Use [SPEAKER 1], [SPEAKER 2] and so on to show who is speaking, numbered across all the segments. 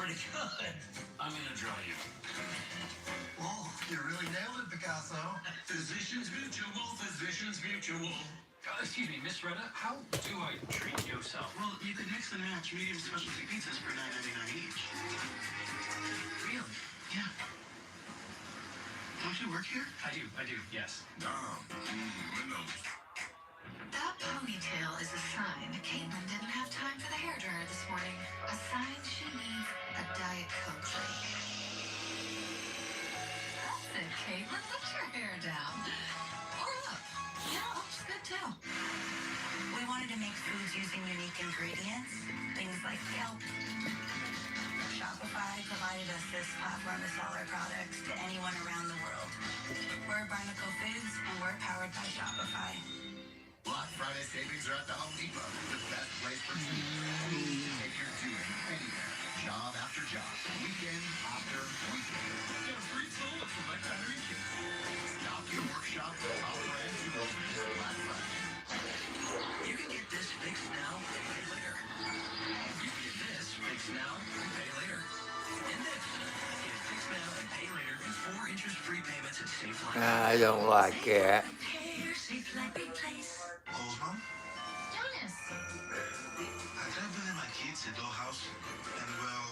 [SPEAKER 1] pretty good. I'm gonna draw you. Oh, you really nailed it, Picasso. Physicians Mutual, Physicians Mutual. Excuse me, Miss Retta, how do I treat yourself? Well, you could mix and match medium specialty pizzas for $9.99 each. Really? Yeah. Don't you work here? I do, yes. Windows. That ponytail is a sign Caitlin didn't have time for the hairdryer this morning. A sign she needs a Diet Coke break. That's it, Caitlin. Let your hair down. Or up. You know, up's good too. We wanted to make foods using unique ingredients. Things like kelp. Shopify provided us this platform to sell our products to anyone around the world. We're Barnacle Foods, and we're powered by Shopify. Black Friday savings are at the Home Depot. The best place for tools to take your doing anywhere. Job after job. Weekend after weekend. Get a free tool for my battery kit. Stop your workshop for top brand tools this Black Friday. You can get this fixed now and pay later. You can get this fixed now and pay later. Index. Get it fixed now and pay later in 4 interest-free payments at Safe Life. I don't like that. Lowe's, Mom? Jonas! I've never been in my kids' dollhouse, and well...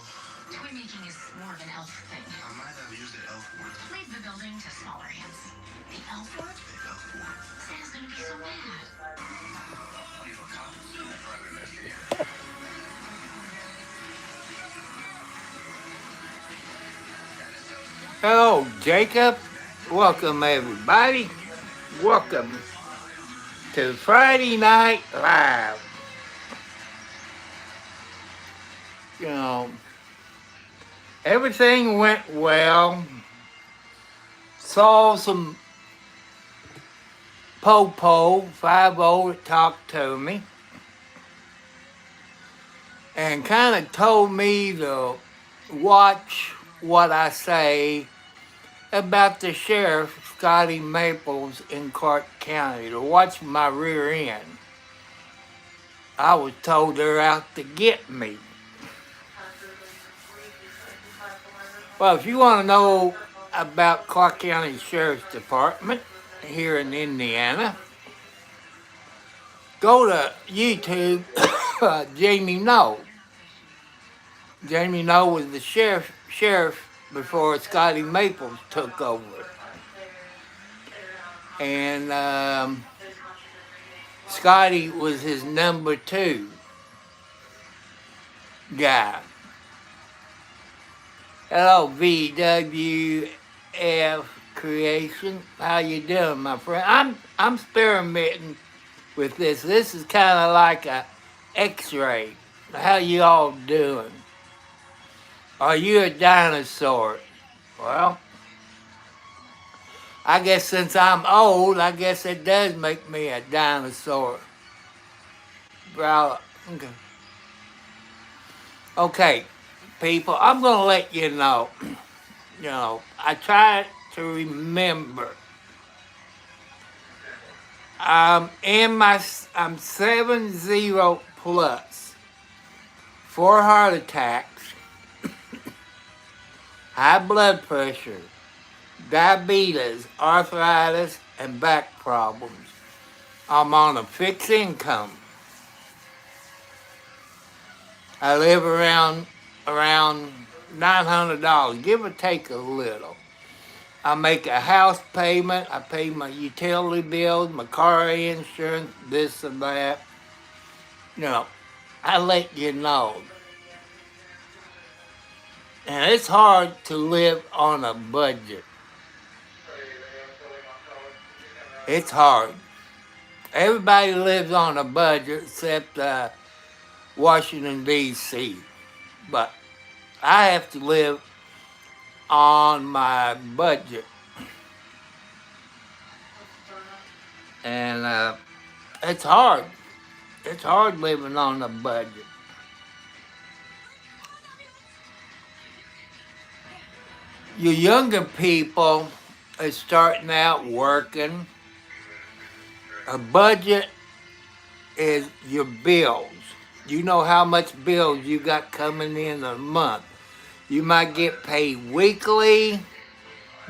[SPEAKER 1] Toy making is more of an elf thing. I might have used the elf word. Leave the building to smaller hands. The elf word? The elf word. Santa's gonna be so mad. Leave a comment and drive it next year. Hello, Jacob. Welcome, everybody. Welcome to Friday Night Live. You know, everything went well. Saw some po-po, 5-0 that talked to me. And kind of told me to watch what I say about the sheriff, Scotty Maples, in Clark County, to watch my rear end. I was told they're out to get me. Well, if you want to know about Clark County Sheriff's Department here in Indiana, go to YouTube, Jamie Noe. Jamie Noe was the sheriff before Scotty Maples took over. And Scotty was his number 2 guy. Hello, VWF Creation. How you doing, my friend? I'm experimenting with this. This is kind of like a X-ray. How you all doing? Are you a dinosaur? Well, I guess since I'm old, I guess it does make me a dinosaur. Bro, okay, people, I'm going to let you know. You know, I try to remember. I'm 70 plus. 4 heart attacks. High blood pressure, diabetes, arthritis, and back problems. I'm on a fixed income. I live around $900, give or take a little. I make a house payment. I pay my utility bills, my car insurance, this and that. You know, I let you know. And it's hard to live on a budget. It's hard. Everybody lives on a budget except Washington, D.C. But I have to live on my budget. And it's hard. It's hard living on a budget. You younger people are starting out working. A budget is your bills. You know how much bills you got coming in a month.
[SPEAKER 2] You might get paid weekly,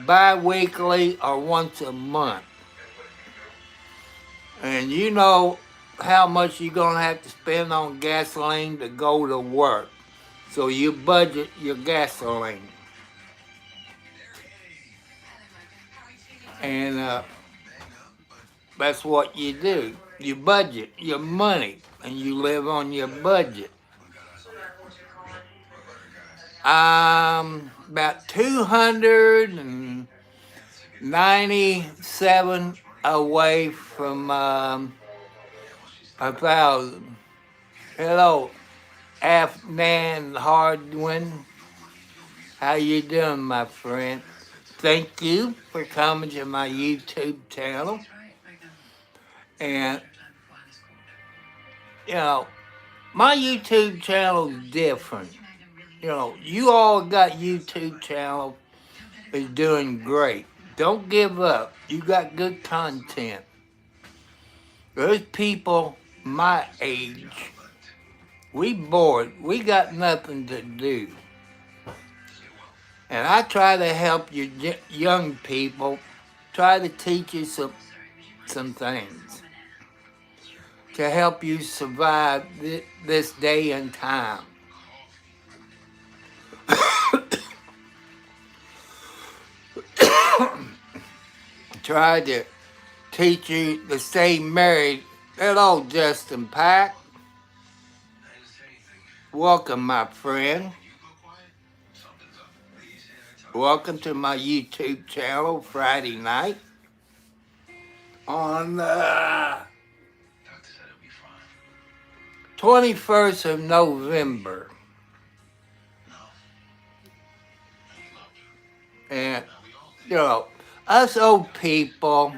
[SPEAKER 2] bi-weekly, or once a month. And you know how much you're going to have to spend on gasoline to go to work. So you budget your gasoline. And that's what you do. You budget your money and you live on your budget. I'm about 297 away from 1,000. Hello, Afnan Hardwin. How you doing, my friend? Thank you for coming to my YouTube channel. And, you know, my YouTube channel is different. You know, you all got YouTube channel is doing great. Don't give up. You got good content. There's people my age. We bored. We got nothing to do. And I try to help you young people, try to teach you some things to help you survive this day and time. Try to teach you to stay married. Hello, Justin Pack. Welcome, my friend. Welcome to my YouTube channel Friday night on the 21st of November. And, you know, us old people,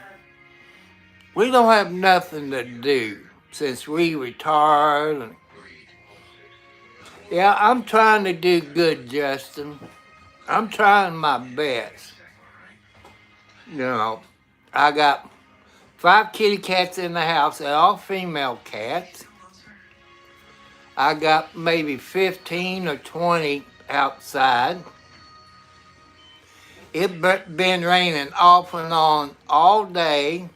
[SPEAKER 2] we don't have nothing to do since we retired. Yeah, I'm trying to do good, Justin. I'm trying my best. You know, I got 5 kitty cats in the house. They're all female cats. I got maybe 15 or 20 outside. It's been raining off and on all day.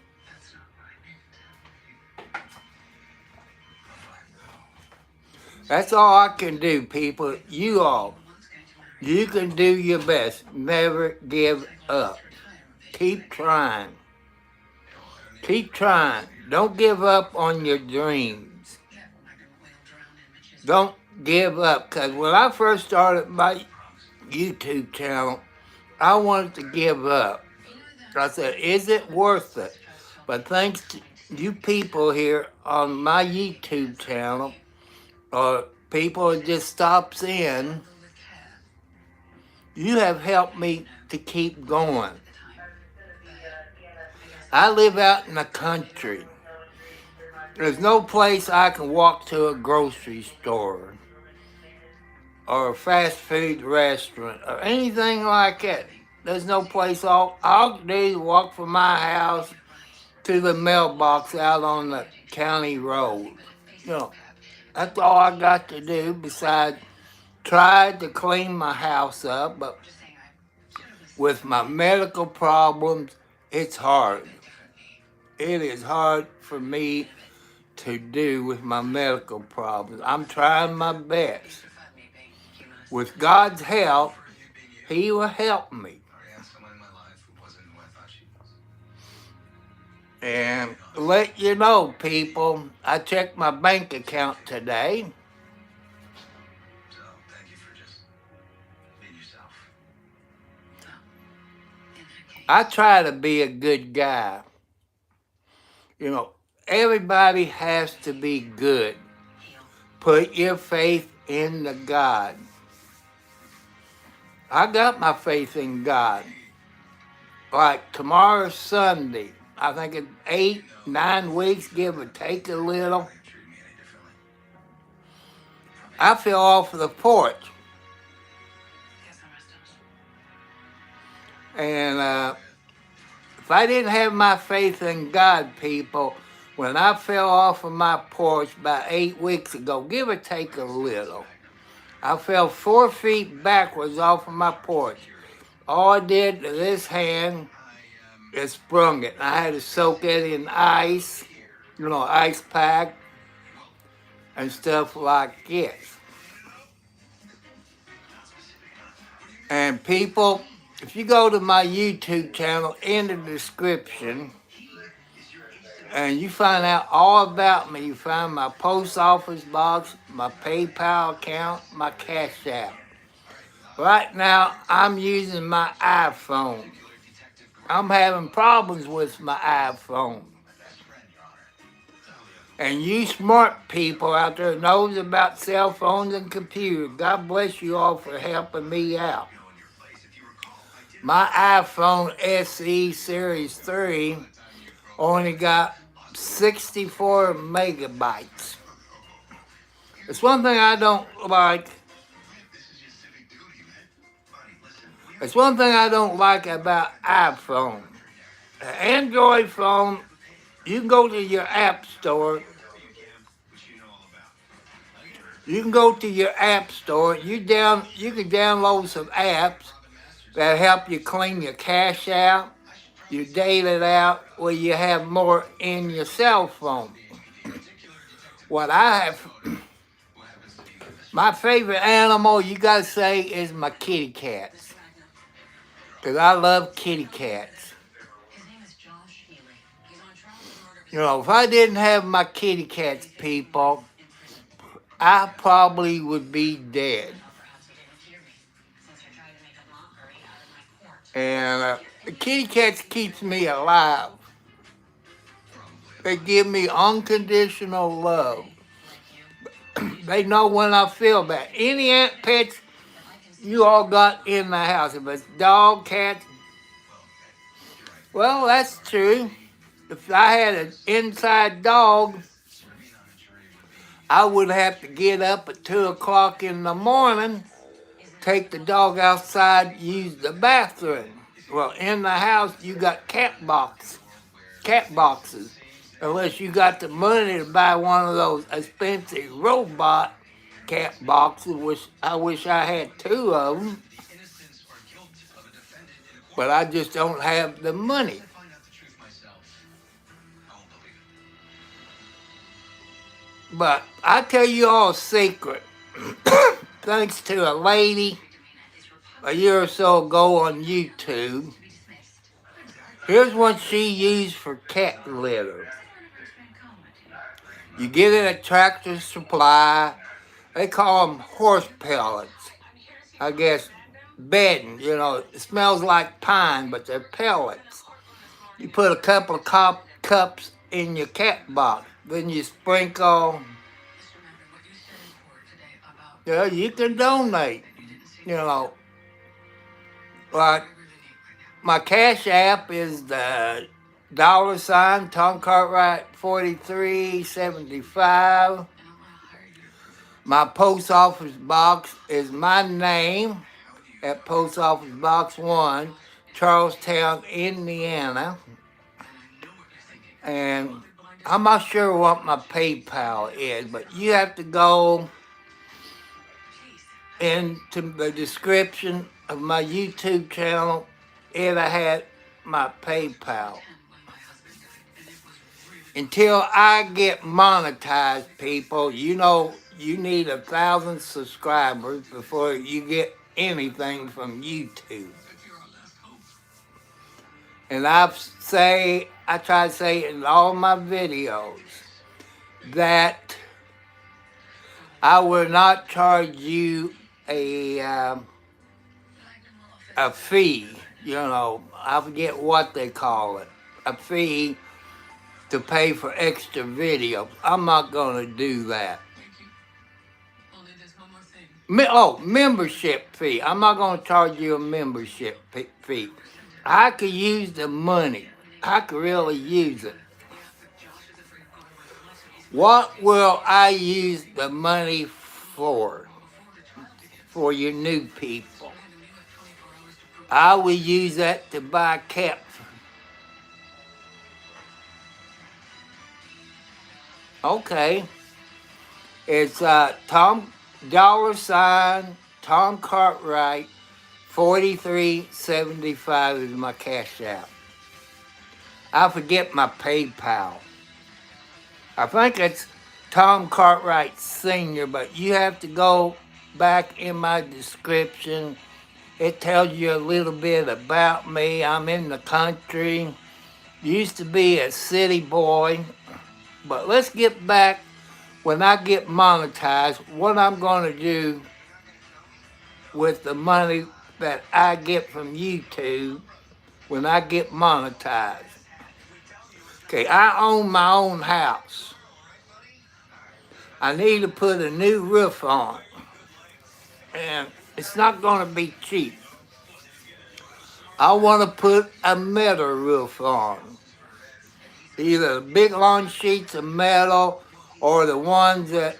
[SPEAKER 2] That's all I can do, people. You all, you can do your best. Never give up. Keep trying. Keep trying. Don't give up on your dreams. Don't give up. Because when I first started my YouTube channel, I wanted to give up. I said, is it worth it? But thanks to you people here on my YouTube channel, or people that just stops in, you have helped me to keep going. I live out in the country. There's no place I can walk to a grocery store or a fast food restaurant or anything like that. There's no place. I'll do is walk from my house to the mailbox out on the county road. You know, that's all I got to do besides try to clean my house up. But with my medical problems, it's hard. It is hard for me to do with my medical problems. I'm trying my best. With God's help, He will help me. And let you know, people, I checked my bank account today. I try to be a good guy. You know, everybody has to be good. Put your faith in the God. I got my faith in God. Like tomorrow's Sunday. I think it's 8, 9 weeks, give or take a little. I fell off the porch. And if I didn't have my faith in God, people, when I fell off of my porch about 8 weeks ago, give or take a little, I fell 4 feet backwards off of my porch. All I did to this hand is sprung it. I had to soak it in ice, ice pack and stuff like this. And people, if you go to my YouTube channel in the description and you find out all about me, you find my post office box, my PayPal account, my Cash App. Right now, I'm using my iPhone. I'm having problems with my iPhone. And you smart people out there knows about cell phones and computers, God bless you all for helping me out. My iPhone SE Series 3 only got 64 megabytes. It's one thing I don't like. It's one thing I don't like about iPhone. An Android phone, you can go to your app store. You can go to your app store. You can download some apps that help you clean your cash out, your data out, where you have more in your cell phone. What I have, my favorite animal, you gotta say, is my kitty cats. Because I love kitty cats. If I didn't have my kitty cats, people, I probably would be dead. And the kitty cats keeps me alive. They give me unconditional love. They know when I feel bad. Any pets you all got in the house, if it's dog, cat, well, that's true. If I had an inside dog, I would have to get up at 2 o'clock in the morning, take the dog outside, use the bathroom. Well, in the house, you got cat boxes. Unless you got the money to buy one of those expensive robot cat boxes, which I wish I had 2 of them. But I just don't have the money. But I tell you all a secret. Thanks to a lady a year or so ago on YouTube. Here's what she used for cat litter. You get it at Tractor Supply. They call them horse pellets. I guess bedding, it smells like pine, but they're pellets. You put a couple of cups in your cat box. Then you sprinkle. You can donate. Like my Cash App is the $ Tom Cartwright 4375. My post office box is my name at Post Office Box 1, Charlestown, Indiana. And I'm not sure what my PayPal is, but you have to go into the description of my YouTube channel. It'll have my PayPal. Until I get monetized, people, you need 1,000 subscribers before you get anything from YouTube. And I try to say in all my videos that I will not charge you a fee. I forget what they call it. A fee to pay for extra videos. I'm not going to do that. Membership fee. I'm not going to charge you a membership fee. I could use the money. I could really use it. What will I use the money for? For you new people. I will use that to buy cat food. Okay. It's Tom $ Tom Cartwright 4375 is my cash out. I forget my PayPal. I think it's Tom Cartwright Sr., but you have to go back in my description. It tells you a little bit about me. I'm in the country. Used to be a city boy. But let's get back when I get monetized, what I'm going to do with the money that I get from YouTube when I get monetized. Okay, I own my own house. I need to put a new roof on. And it's not going to be cheap. I want to put a metal roof on. Either the big long sheets of metal or the ones that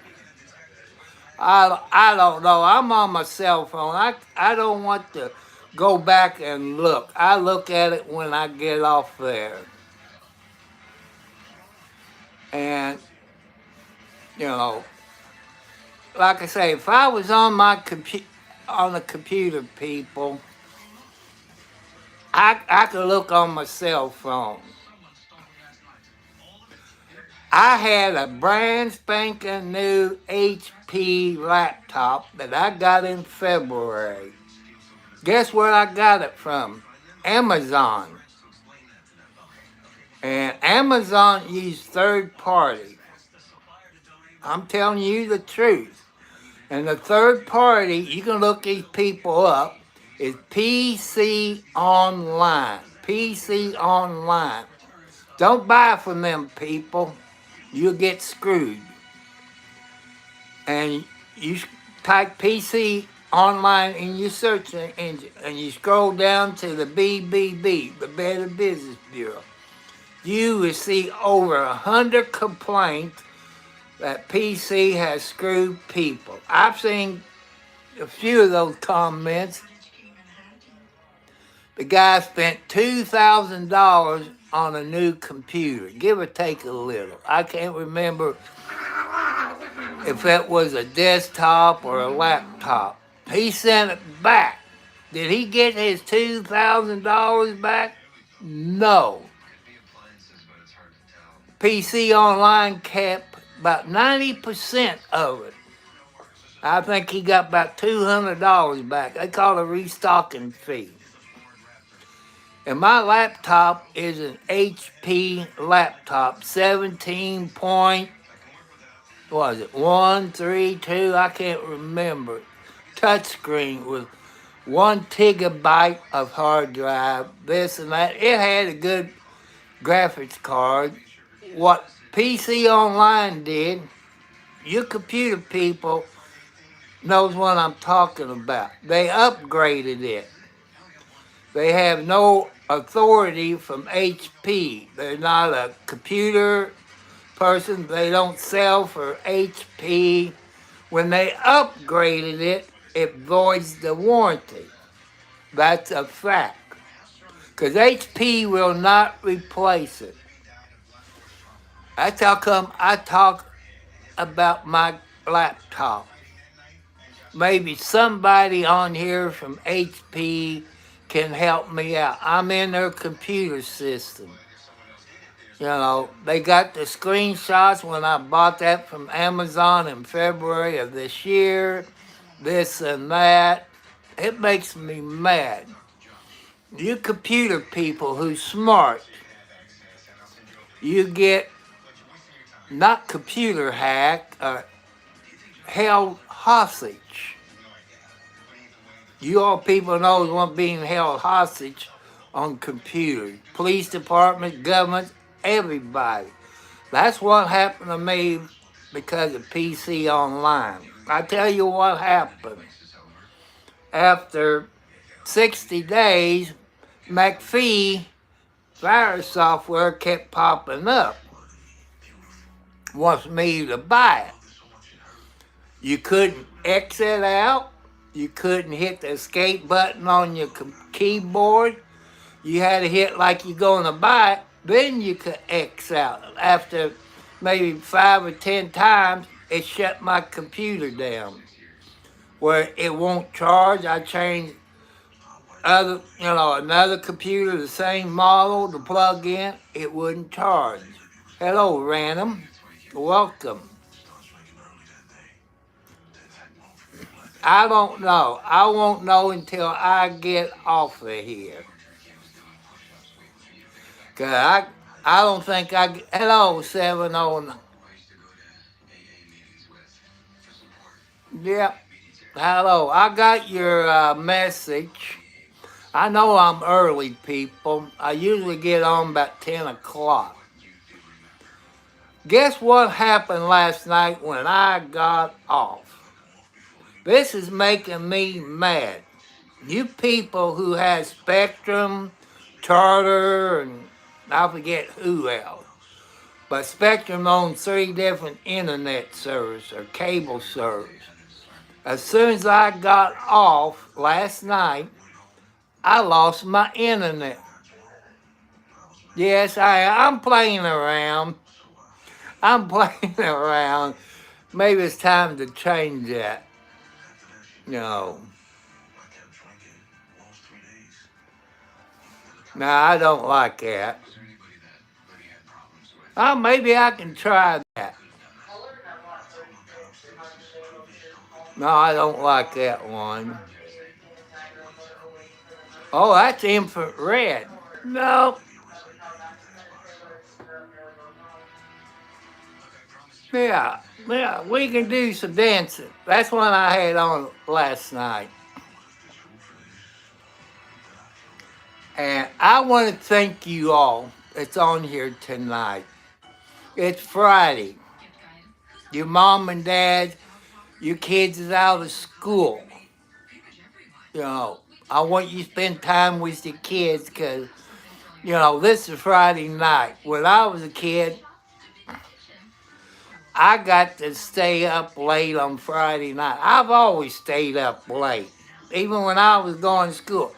[SPEAKER 2] I don't know. I'm on my cell phone. I don't want to go back and look. I look at it when I get off there. And, you know, like I say, if I was on my on the computer, people, I could look on my cell phone. I had a brand spanking new HP laptop that I got in February. Guess where I got it from? Amazon. And Amazon used third party. I'm telling you the truth. And the third party, you can look these people up, is PC Online. PC Online. Don't buy from them people. You'll get screwed. And you type PC Online in your search engine and you scroll down to the BBB, the Better Business Bureau. You will see over 100 complaints that PC has screwed people. I've seen a few of those comments. The guy spent $2,000 on a new computer, give or take a little. I can't remember if it was a desktop or a laptop. He sent it back. Did he get his $2,000 back? No. PC Online kept about 90% of it. I think he got about $200 back. They call it a restocking fee. And my laptop is an HP laptop, 132, I can't remember. Touchscreen with 1 gigabyte of hard drive, this and that. It had a good graphics card. What PC Online did, you computer people knows what I'm talking about. They upgraded it. They have no authority from HP. They're not a computer person. They don't sell for HP. When they upgraded it, it voids the warranty. That's a fact. Because HP will not replace it. That's how come I talk about my laptop. Maybe somebody on here from HP can help me out. I'm in their computer system. You know, they got the screenshots when I bought that from Amazon in February of this year, this and that. It makes me mad. You computer people who's smart, you get not computer hacked, held hostage. You all people know what being held hostage on computers. Police department, government, everybody. That's what happened to me because of PC Online. I tell you what happened. After 60 days, McAfee virus software kept popping up. Wants me to buy it. You couldn't exit out. You couldn't hit the escape button on your keyboard. You had to hit like you're going to buy it. Then you could X out. After maybe 5 or 10 times, it shut my computer down. where it won't charge. I changed another computer, the same model, to plug in, it wouldn't charge. Hello, Random. Welcome. I don't know. I won't know until I get off of here. Cause I don't think hello, 709. Yep. Hello. I got your message. I know I'm early, people. I usually get on about 10 o'clock. Guess what happened last night when I got off? This is making me mad. You people who have Spectrum, Charter, and I forget who else. But Spectrum owns 3 different internet services or cable services. As soon as I got off last night, I lost my internet. Yes, I'm playing around. I'm playing around. Maybe it's time to change that. No. No, I don't like that. Oh, maybe I can try that. No, I don't like that one. Oh, that's infrared. No. Yeah, we can do some dancing. That's one I had on last night. And I want to thank you all that's on here tonight. It's Friday. Your mom and dad, your kids is out of school. I want you to spend time with your kids because, this is Friday night. When I was a kid, I got to stay up late on Friday night. I've always stayed up late, even when I was going to school.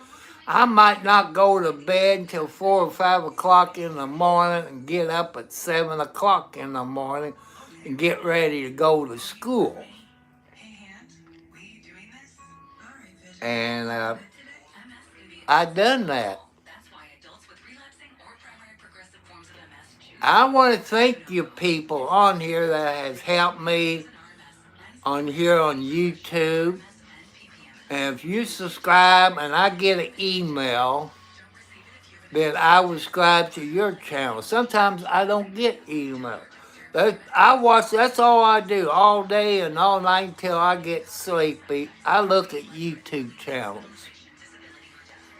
[SPEAKER 2] I might not go to bed until 4 or 5 o'clock in the morning and get up at 7 o'clock in the morning and get ready to go to school. And I done that. I want to thank you people on here that has helped me on here on YouTube. And if you subscribe and I get an email, then I will subscribe to your channel. Sometimes I don't get email. That's all I do all day and all night until I get sleepy. I look at YouTube channels.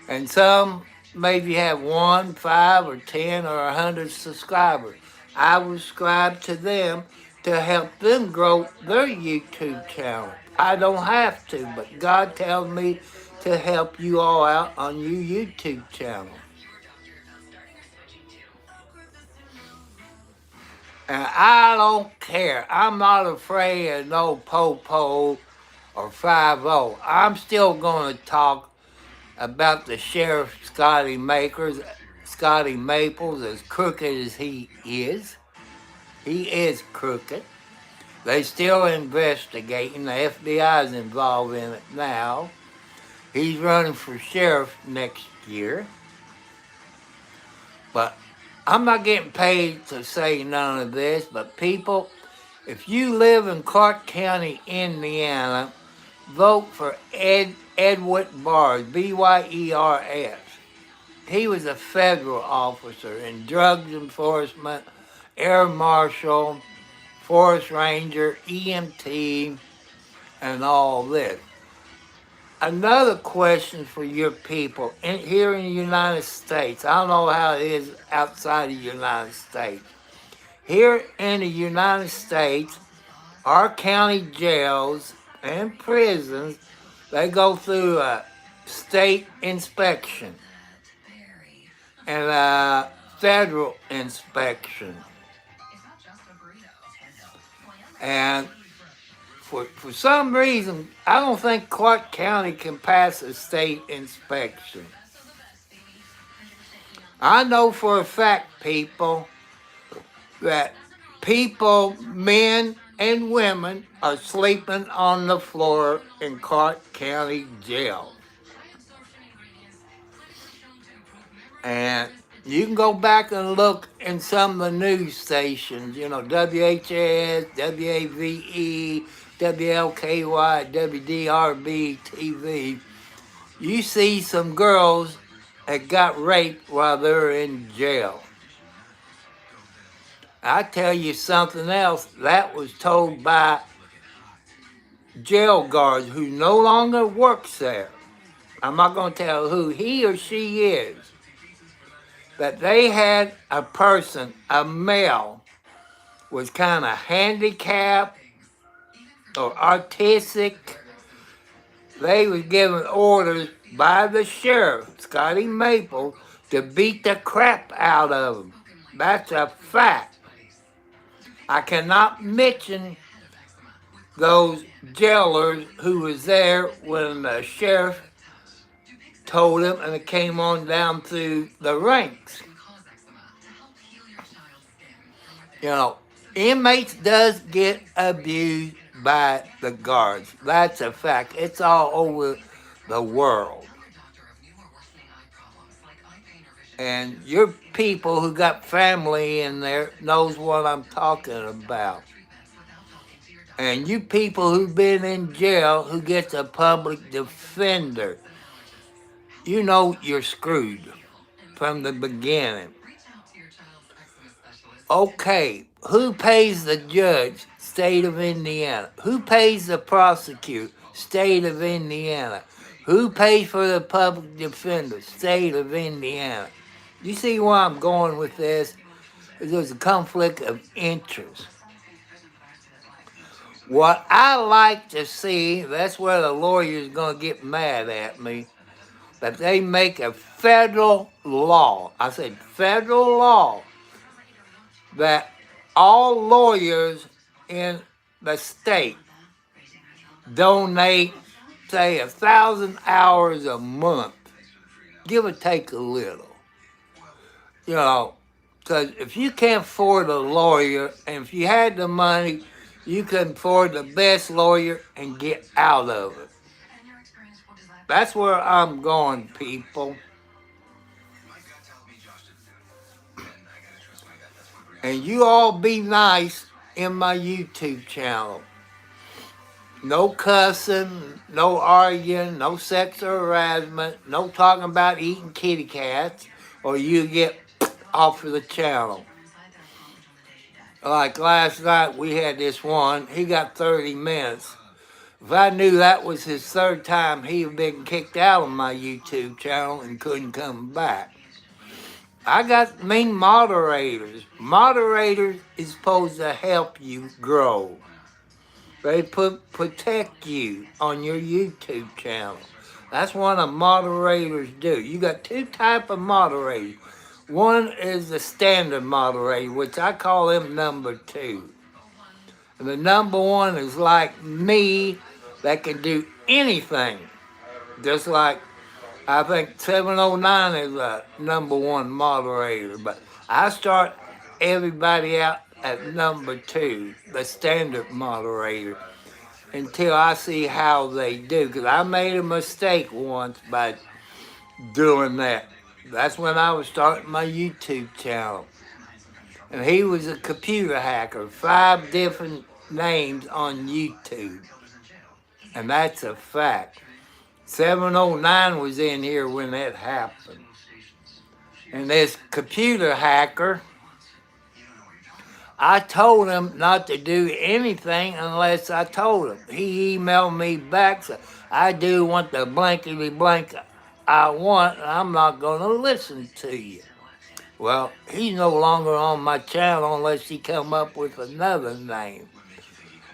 [SPEAKER 2] And some maybe have 1, 5, or 10, or 100 subscribers. I will subscribe to them to help them grow their YouTube channel. I don't have to, but God tells me to help you all out on your YouTube channel. And I don't care. I'm not afraid of no po-po or 5-0. I'm still going to talk about the Sheriff Scotty Maples, as crooked as he is. He is crooked. They still investigating. The FBI is involved in it now. He's running for sheriff next year. But I'm not getting paid to say none of this, but people, if you live in Clark County, Indiana, vote for Edward Bars, Byers. He was a federal officer in drugs enforcement, air marshal, forest ranger, EMT, and all this. Another question for your people here in the United States. I don't know how it is outside of the United States. Here in the United States, our county jails and prisons, they go through a state inspection and a federal inspection. And for some reason, I don't think Clark County can pass a state inspection. I know for a fact, people, that men and women are sleeping on the floor in Clark County Jail. And you can go back and look in some of the news stations, you know, WHS, WAVE, WLKY, WDRB TV. You see some girls that got raped while they're in jail. I tell you something else, that was told by jail guards who no longer works there. I'm not going to tell who he or she is. But they had a person, a male, was kind of handicapped or autistic. They was given orders by the sheriff, Scotty Maple, to beat the crap out of him. That's a fact. I cannot mention those jailers who was there when the sheriff told him, and it came on down through the ranks. You know, inmates does get abused by the guards. That's a fact. It's all over the world. And your people who got family in there knows what I'm talking about. And you people who've been in jail who gets a public defender, you know you're screwed from the beginning. Okay, who pays the judge? State of Indiana. Who pays the prosecutor? State of Indiana. Who pays for the public defender? State of Indiana. You see where I'm going with this? There's a conflict of interest. What I like to see, that's where the lawyer's going to get mad at me, that they make a federal law. I said federal law that all lawyers in the state donate, say, 1,000 hours a month, give or take a little. You know, because if you can't afford a lawyer, and if you had the money, you can afford the best lawyer and get out of it. That's where I'm going, people. And you all be nice in my YouTube channel. No cussing, no arguing, no sexual harassment, no talking about eating kitty cats, or you get off of the channel. Like last night, we had this one, he got 30 minutes. If I knew that was his third time, he'd have been kicked out of my YouTube channel and couldn't come back. I got mean moderators. Moderators is supposed to help you grow. They protect you on your YouTube channel. That's what a moderators do. You got two type of moderators. One is the standard moderator, which I call him number 2. And the number 1 is like me, that can do anything. Just like, I think 709 is a number 1 moderator. But I start everybody out at number 2, the standard moderator, until I see how they do. Because I made a mistake once by doing that. That's when I was starting my YouTube channel. And he was a computer hacker, 5 different names on YouTube. And that's a fact. 709 was in here when that happened. And this computer hacker, I told him not to do anything unless I told him. He emailed me back, said, I do want the blankety blank I want, and I'm not going to listen to you. Well, he's no longer on my channel unless he come up with another name.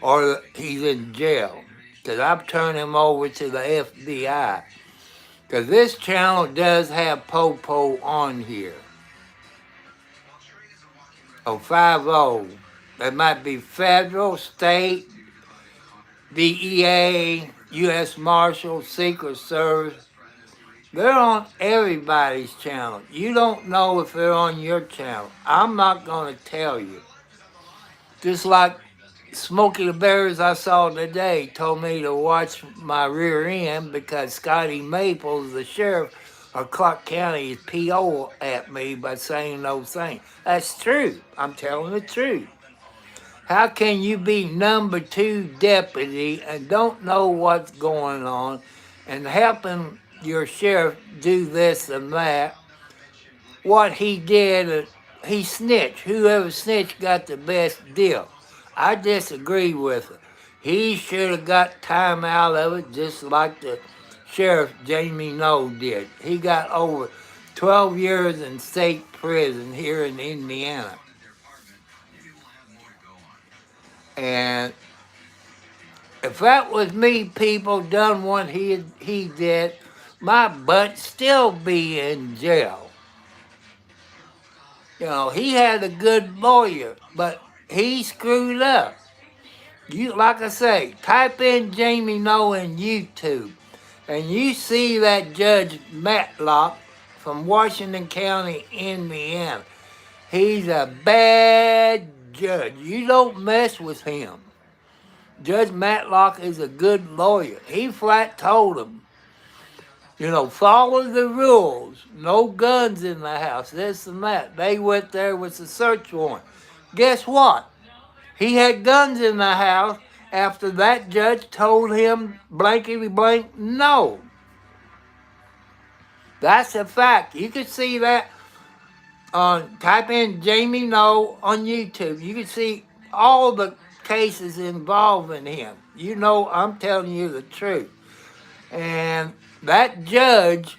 [SPEAKER 2] Or he's in jail. Because I've turned him over to the FBI. Because this channel does have Popo on here. Oh, 50. It might be federal, state, DEA, U.S. Marshal, Secret Service. They're on everybody's channel. You don't know if they're on your channel. I'm not going to tell you. Just like Smokey the Bears I saw today told me to watch my rear end because Scotty Maples, the sheriff of Clark County, is PO at me by saying those things. That's true. I'm telling the truth. How can you be number two deputy and don't know what's going on and helping your sheriff do this and that? What he did, he snitched. Whoever snitched got the best deal. I disagree with it. He should have got time out of it just like the sheriff Jamie Noe did. He got over 12 years in state prison here in Indiana. And if that was me, people done what he did, my butt still be in jail. You know, he had a good lawyer, but he screwed up. You, like I say, type in Jamie Noe in YouTube, and you see that Judge Matlock from Washington County, Indiana. He's a bad judge. You don't mess with him. Judge Matlock is a good lawyer. He flat told him, you know, follow the rules. No guns in the house, this and that. They went there with a search warrant. Guess what? He had guns in the house after that judge told him blankety blank no. That's a fact. You can see that on, type in Jamie Noe on YouTube. You can see all the cases involving him. You know I'm telling you the truth. And that judge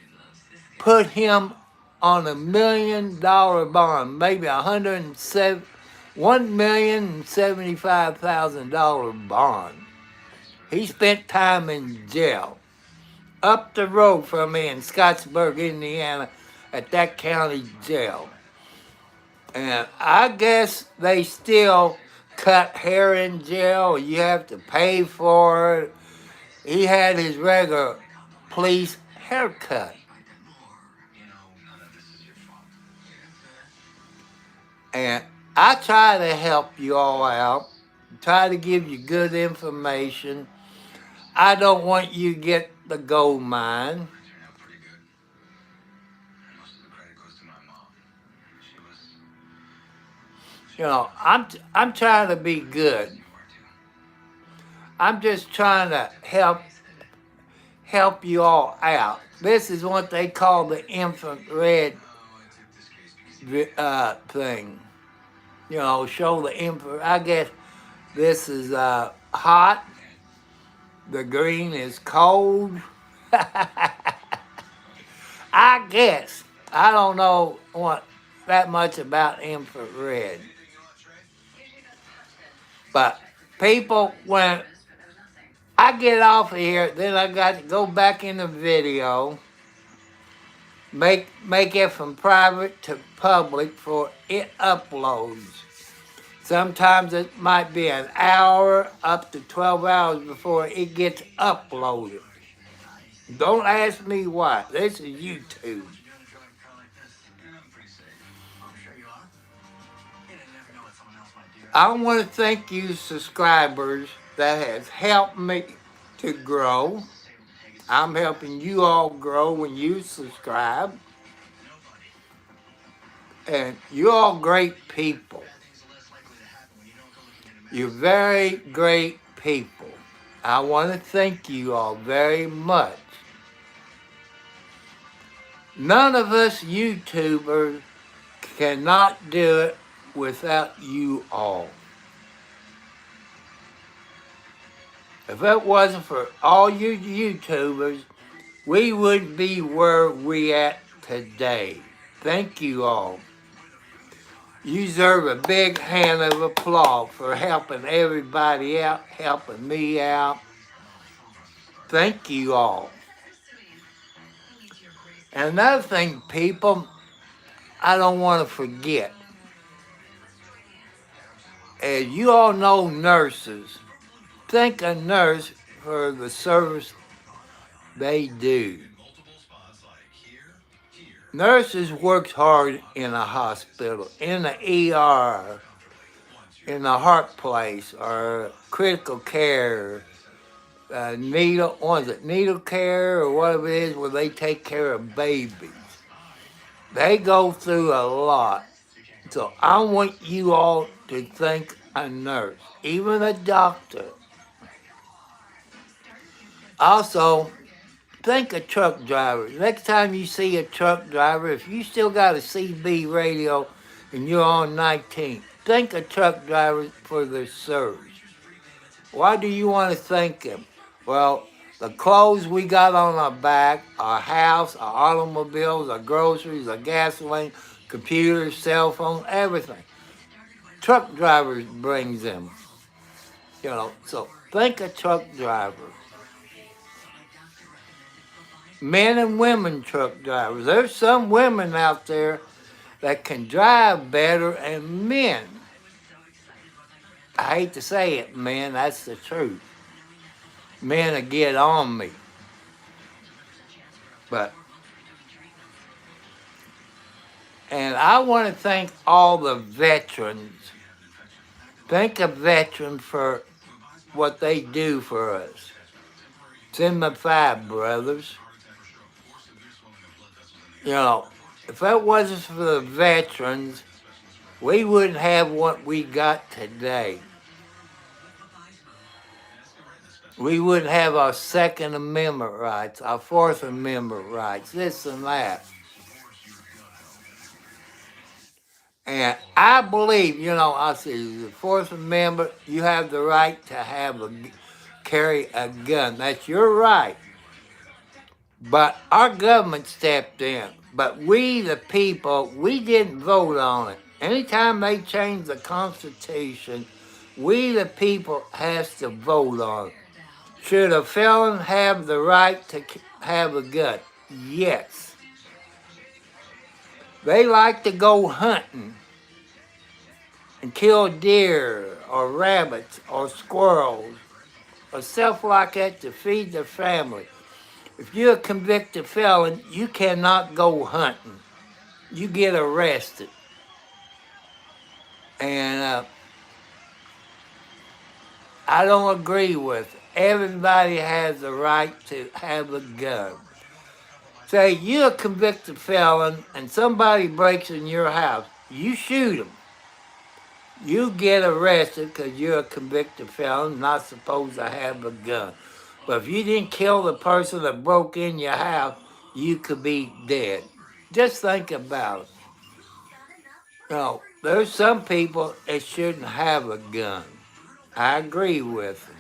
[SPEAKER 2] put him on $1 million bond, maybe $1,075,000 bond. He spent time in jail up the road from me in Scottsburg, Indiana, at that county jail. And I guess they still cut hair in jail. You have to pay for it. He had his regular police haircut. And I try to help you all out, try to give you good information. I don't want you to get the gold mine. You know, I'm trying to be good. I'm just trying to help you all out. This is what they call the infrared thing. You know, show the infrared. I guess this is hot. The green is cold. I guess. I don't know that much about infrared. But people, when I get off of here, then I got to go back in the video, make it from private to public for it uploads. Sometimes it might be an hour up to 12 hours before it gets uploaded. Don't ask me why. This is YouTube. I want to thank you subscribers that has helped me to grow. I'm helping you all grow when you subscribe. And you're all great people. You're very great people. I want to thank you all very much. None of us YouTubers cannot do it without you all. If it wasn't for all you YouTubers, we wouldn't be where we at today. Thank you all. You deserve a big hand of applause for helping everybody out, helping me out. Thank you all. And another thing, people, I don't want to forget. As you all know, nurses, thank a nurse for the service they do. Nurses work hard in a hospital, in the ER, in the heart place or critical care, needle care or whatever it is, where they take care of babies. They go through a lot. So I want you all to think a nurse, even a doctor. Also, think a truck driver. Next time you see a truck driver, if you still got a CB radio and you're on 19, thank a truck driver for their service. Why do you want to thank him? Well, the clothes we got on our back, our house, our automobiles, our groceries, our gasoline, computers, cell phone, everything. Truck drivers brings them. So thank a truck driver. Men and women truck drivers. There's some women out there that can drive better than men. I hate to say it, men, that's the truth. Men will get on me. And I want to thank all the veterans. Thank a veteran for what they do for us. Send my 5 brothers. If that wasn't for the veterans, we wouldn't have what we got today. We wouldn't have our Second Amendment rights, our Fourth Amendment rights, this and that. And I believe, I see the Fourth Amendment, you have the right to carry a gun. That's your right. But our government stepped in. But we, the people, we didn't vote on it. Anytime they change the Constitution, we, the people, has to vote on it. Should a felon have the right to have a gun? Yes. They like to go hunting and kill deer or rabbits or squirrels or stuff like that to feed their family. If you're a convicted felon, you cannot go hunting. You get arrested. And I don't agree with it. Everybody has the right to have a gun. Say you're a convicted felon and somebody breaks in your house, you shoot them. You get arrested because you're a convicted felon, not supposed to have a gun. But if you didn't kill the person that broke in your house, you could be dead. Just think about it. There's some people that shouldn't have a gun. I agree with them.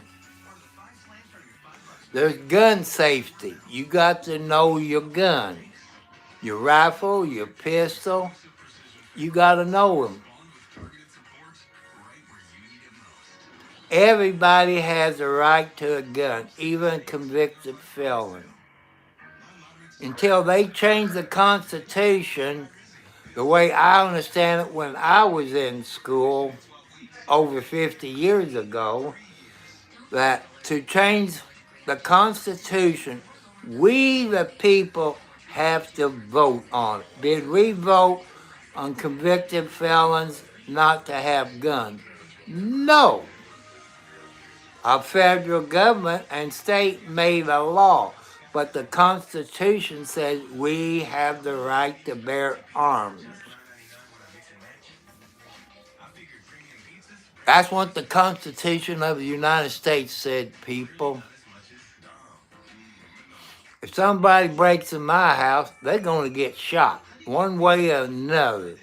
[SPEAKER 2] There's gun safety. You got to know your gun. Your rifle, your pistol, you got to know them. Everybody has a right to a gun, even a convicted felon. Until they change the Constitution, the way I understand it when I was in school over 50 years ago, that to change the Constitution, we the people have to vote on it. Did we vote on convicted felons not to have guns? No. Our federal government and state made a law, but the Constitution says we have the right to bear arms. That's what the Constitution of the United States said, people. If somebody breaks in my house, they're going to get shot, one way or another.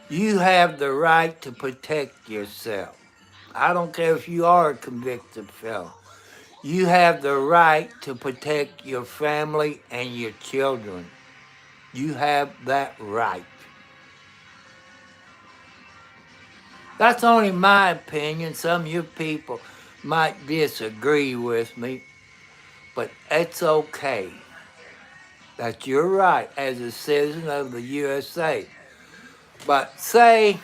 [SPEAKER 2] You have the right to protect yourself. I don't care if you are a convicted felon. You have the right to protect your family and your children. You have that right. That's only my opinion. Some of you people might disagree with me, but it's okay. That's your right as a citizen of the USA. But say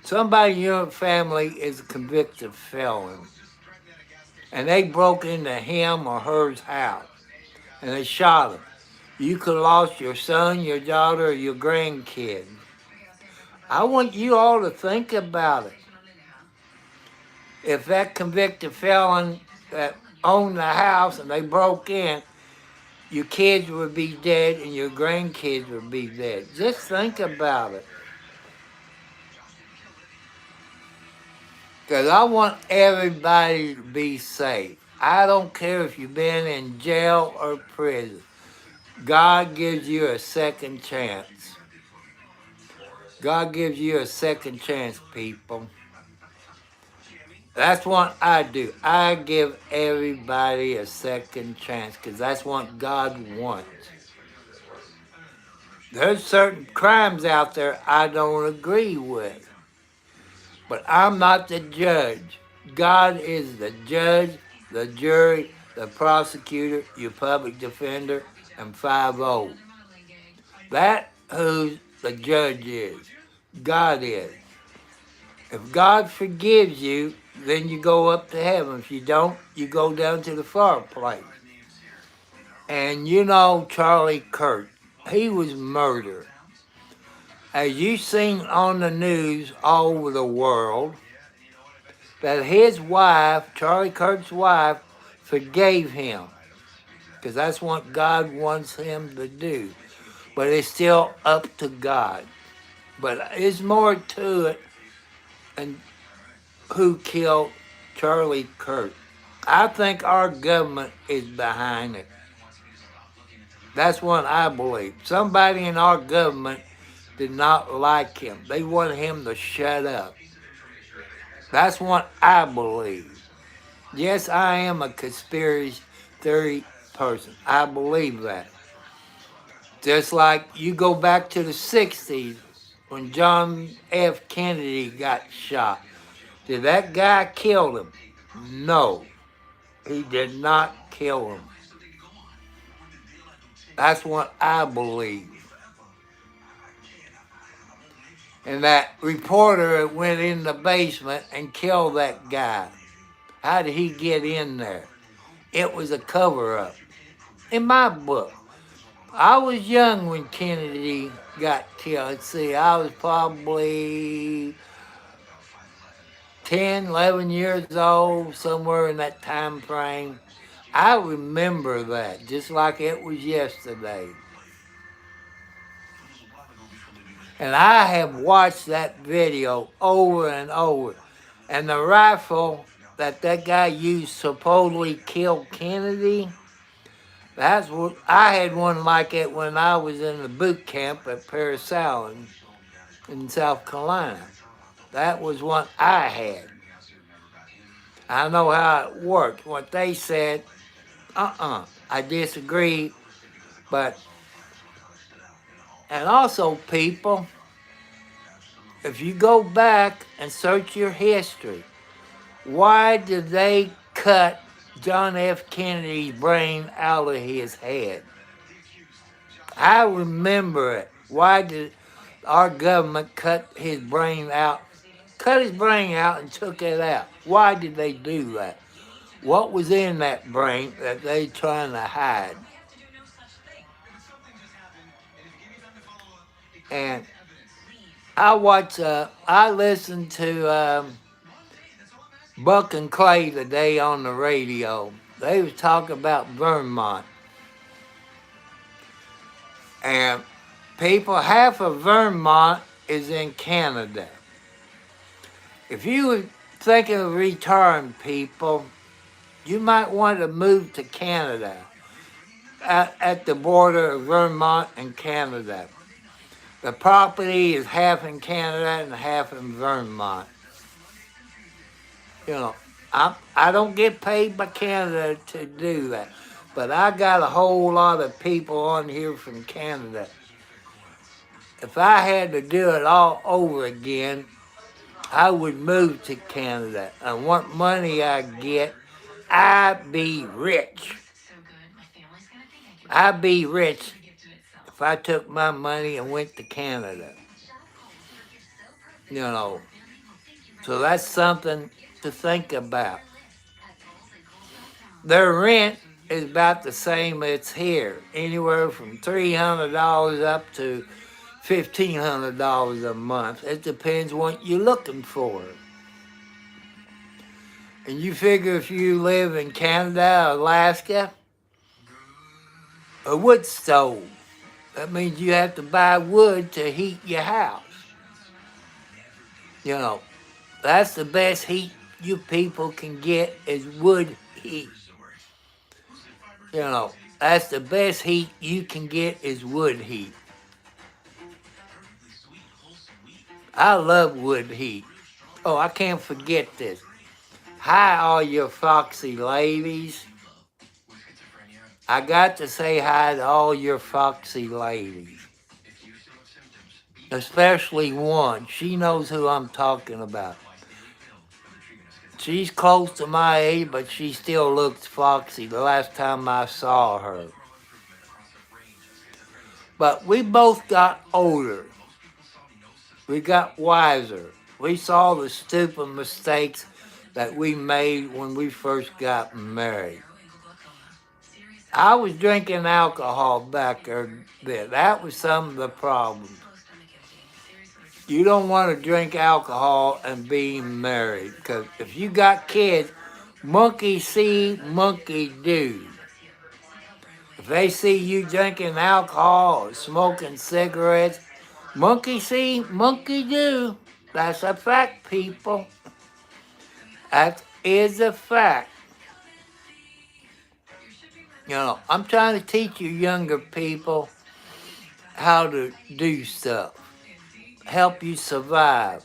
[SPEAKER 2] somebody in your family is a convicted felon, and they broke into him or her house, and they shot him. You could have lost your son, your daughter, or your grandkid. I want you all to think about it. if that convicted felon that owned the house and they broke in, your kids would be dead and your grandkids would be dead. Just think about it. Because I want everybody to be safe. I don't care if you've been in jail or prison. God gives you a second chance. God gives you a second chance, people. That's what I do. I give everybody a second chance because that's what God wants. There's certain crimes out there I don't agree with, but I'm not the judge. God is the judge, the jury, the prosecutor, your public defender, and 5-0. That's who the judge is. God is. If God forgives you, then you go up to heaven. If you don't, you go down to the far place. And you know Charlie Kirk, he was murdered. As you've seen on the news all over the world, that his wife, Charlie Kirk's wife, forgave him. Because that's what God wants him to do. But it's still up to God. But there's more to it than who killed Charlie Kirk. I think our government is behind it. That's what I believe. Somebody in our government did not like him. They wanted him to shut up. That's what I believe. Yes, I am a conspiracy theory person. I believe that. Just like you go back to the 60s when John F. Kennedy got shot. Did that guy kill him? No, he did not kill him. That's what I believe. And that reporter went in the basement and killed that guy. How did he get in there? It was a cover-up. In my book, I was young when Kennedy got killed. Let's see, I was probably 10, 11 years old, somewhere in that time frame. I remember that just like it was yesterday. And I have watched that video over and over. And the rifle that guy used supposedly killed Kennedy, that's what I had one like it when I was in the boot camp at Parris Island in South Carolina. That was what I had. I know how it worked. What they said, I disagree. But, and also people, if you go back and search your history, why did they cut John F. Kennedy's brain out of his head? I remember it. Why did our government cut his brain out? Cut his brain out and took it out. Why did they do that? What was in that brain that they trying to hide? And I listened to Buck and Clay today on the radio. They was talking about Vermont. And people, half of Vermont is in Canada. If you were thinking of retiring people, you might want to move to Canada, at the border of Vermont and Canada. The property is half in Canada and half in Vermont. You know, I don't get paid by Canada to do that, but I got a whole lot of people on here from Canada. If I had to do it all over again, I would move to Canada. And what money I get, I'd be rich. I'd be rich if I took my money and went to Canada. You know, so that's something to think about. Their rent is about the same as here, anywhere from $300 up to $1,500 a month. It depends what you're looking for. And you figure if you live in Canada, Alaska, a wood stove, that means you have to buy wood to heat your house. You know, that's the best heat you people can get is wood heat. You know, that's the best heat you can get is wood heat. I love wood heat. Oh, I can't forget this. Hi, all you foxy ladies. I got to say hi to all your foxy ladies. Especially one. She knows who I'm talking about. She's close to my age, but she still looks foxy the last time I saw her. But we both got older. We got wiser. We saw the stupid mistakes that we made when we first got married. I was drinking alcohol back there. That was some of the problems. You don't want to drink alcohol and be married, because if you got kids, monkey see, monkey do. If they see you drinking alcohol or smoking cigarettes, monkey see, monkey do. That's a fact, people. That is a fact. You know, I'm trying to teach you younger people how to do stuff, help you survive.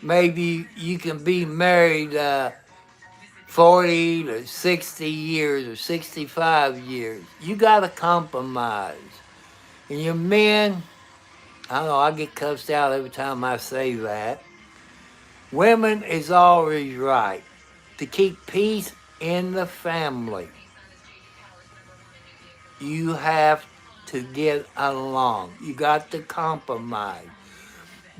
[SPEAKER 2] Maybe you can be married 40 to 60 years or 65 years. You got to compromise. And your men, I don't know, I get cussed out every time I say that. Women is always right to keep peace in the family. You have to get along. You got to compromise.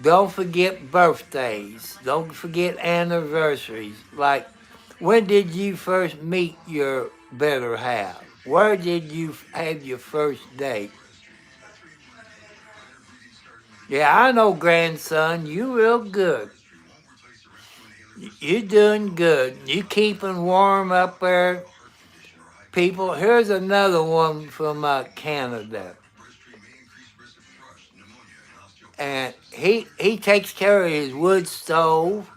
[SPEAKER 2] Don't forget birthdays. Don't forget anniversaries. Like, when did you first meet your better half? Where did you have your first date? Yeah, I know, grandson. You real good. You doing good. You keeping warm up there. People, here's another one from Canada. And he takes care of his wood stove,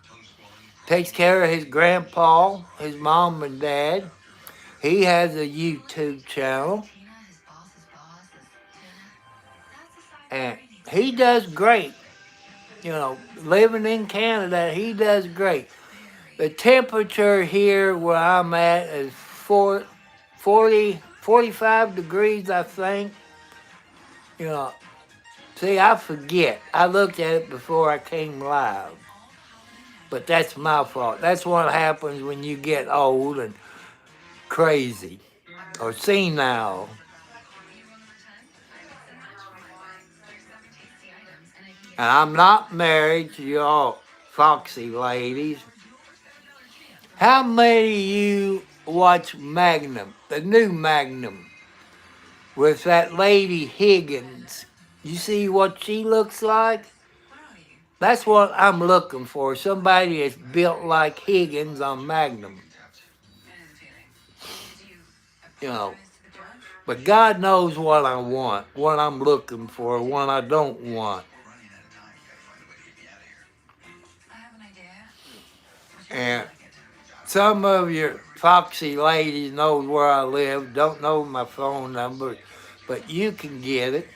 [SPEAKER 2] takes care of his grandpa, his mom and dad. He has a YouTube channel. And he does great. You know, living in Canada, he does great. The temperature here where I'm at is 45 degrees, I think. You know, see, I forget. I looked at it before I came live. But that's my fault. That's what happens when you get old and crazy or senile. And I'm not married to y'all foxy ladies. How many of you watch Magnum, the new Magnum, with that lady Higgins? You see what she looks like? That's what I'm looking for, somebody that's built like Higgins on Magnum. You know, but God knows what I want, what I'm looking for, what I don't want. And some of your foxy ladies know where I live, don't know my phone number, but you can get it.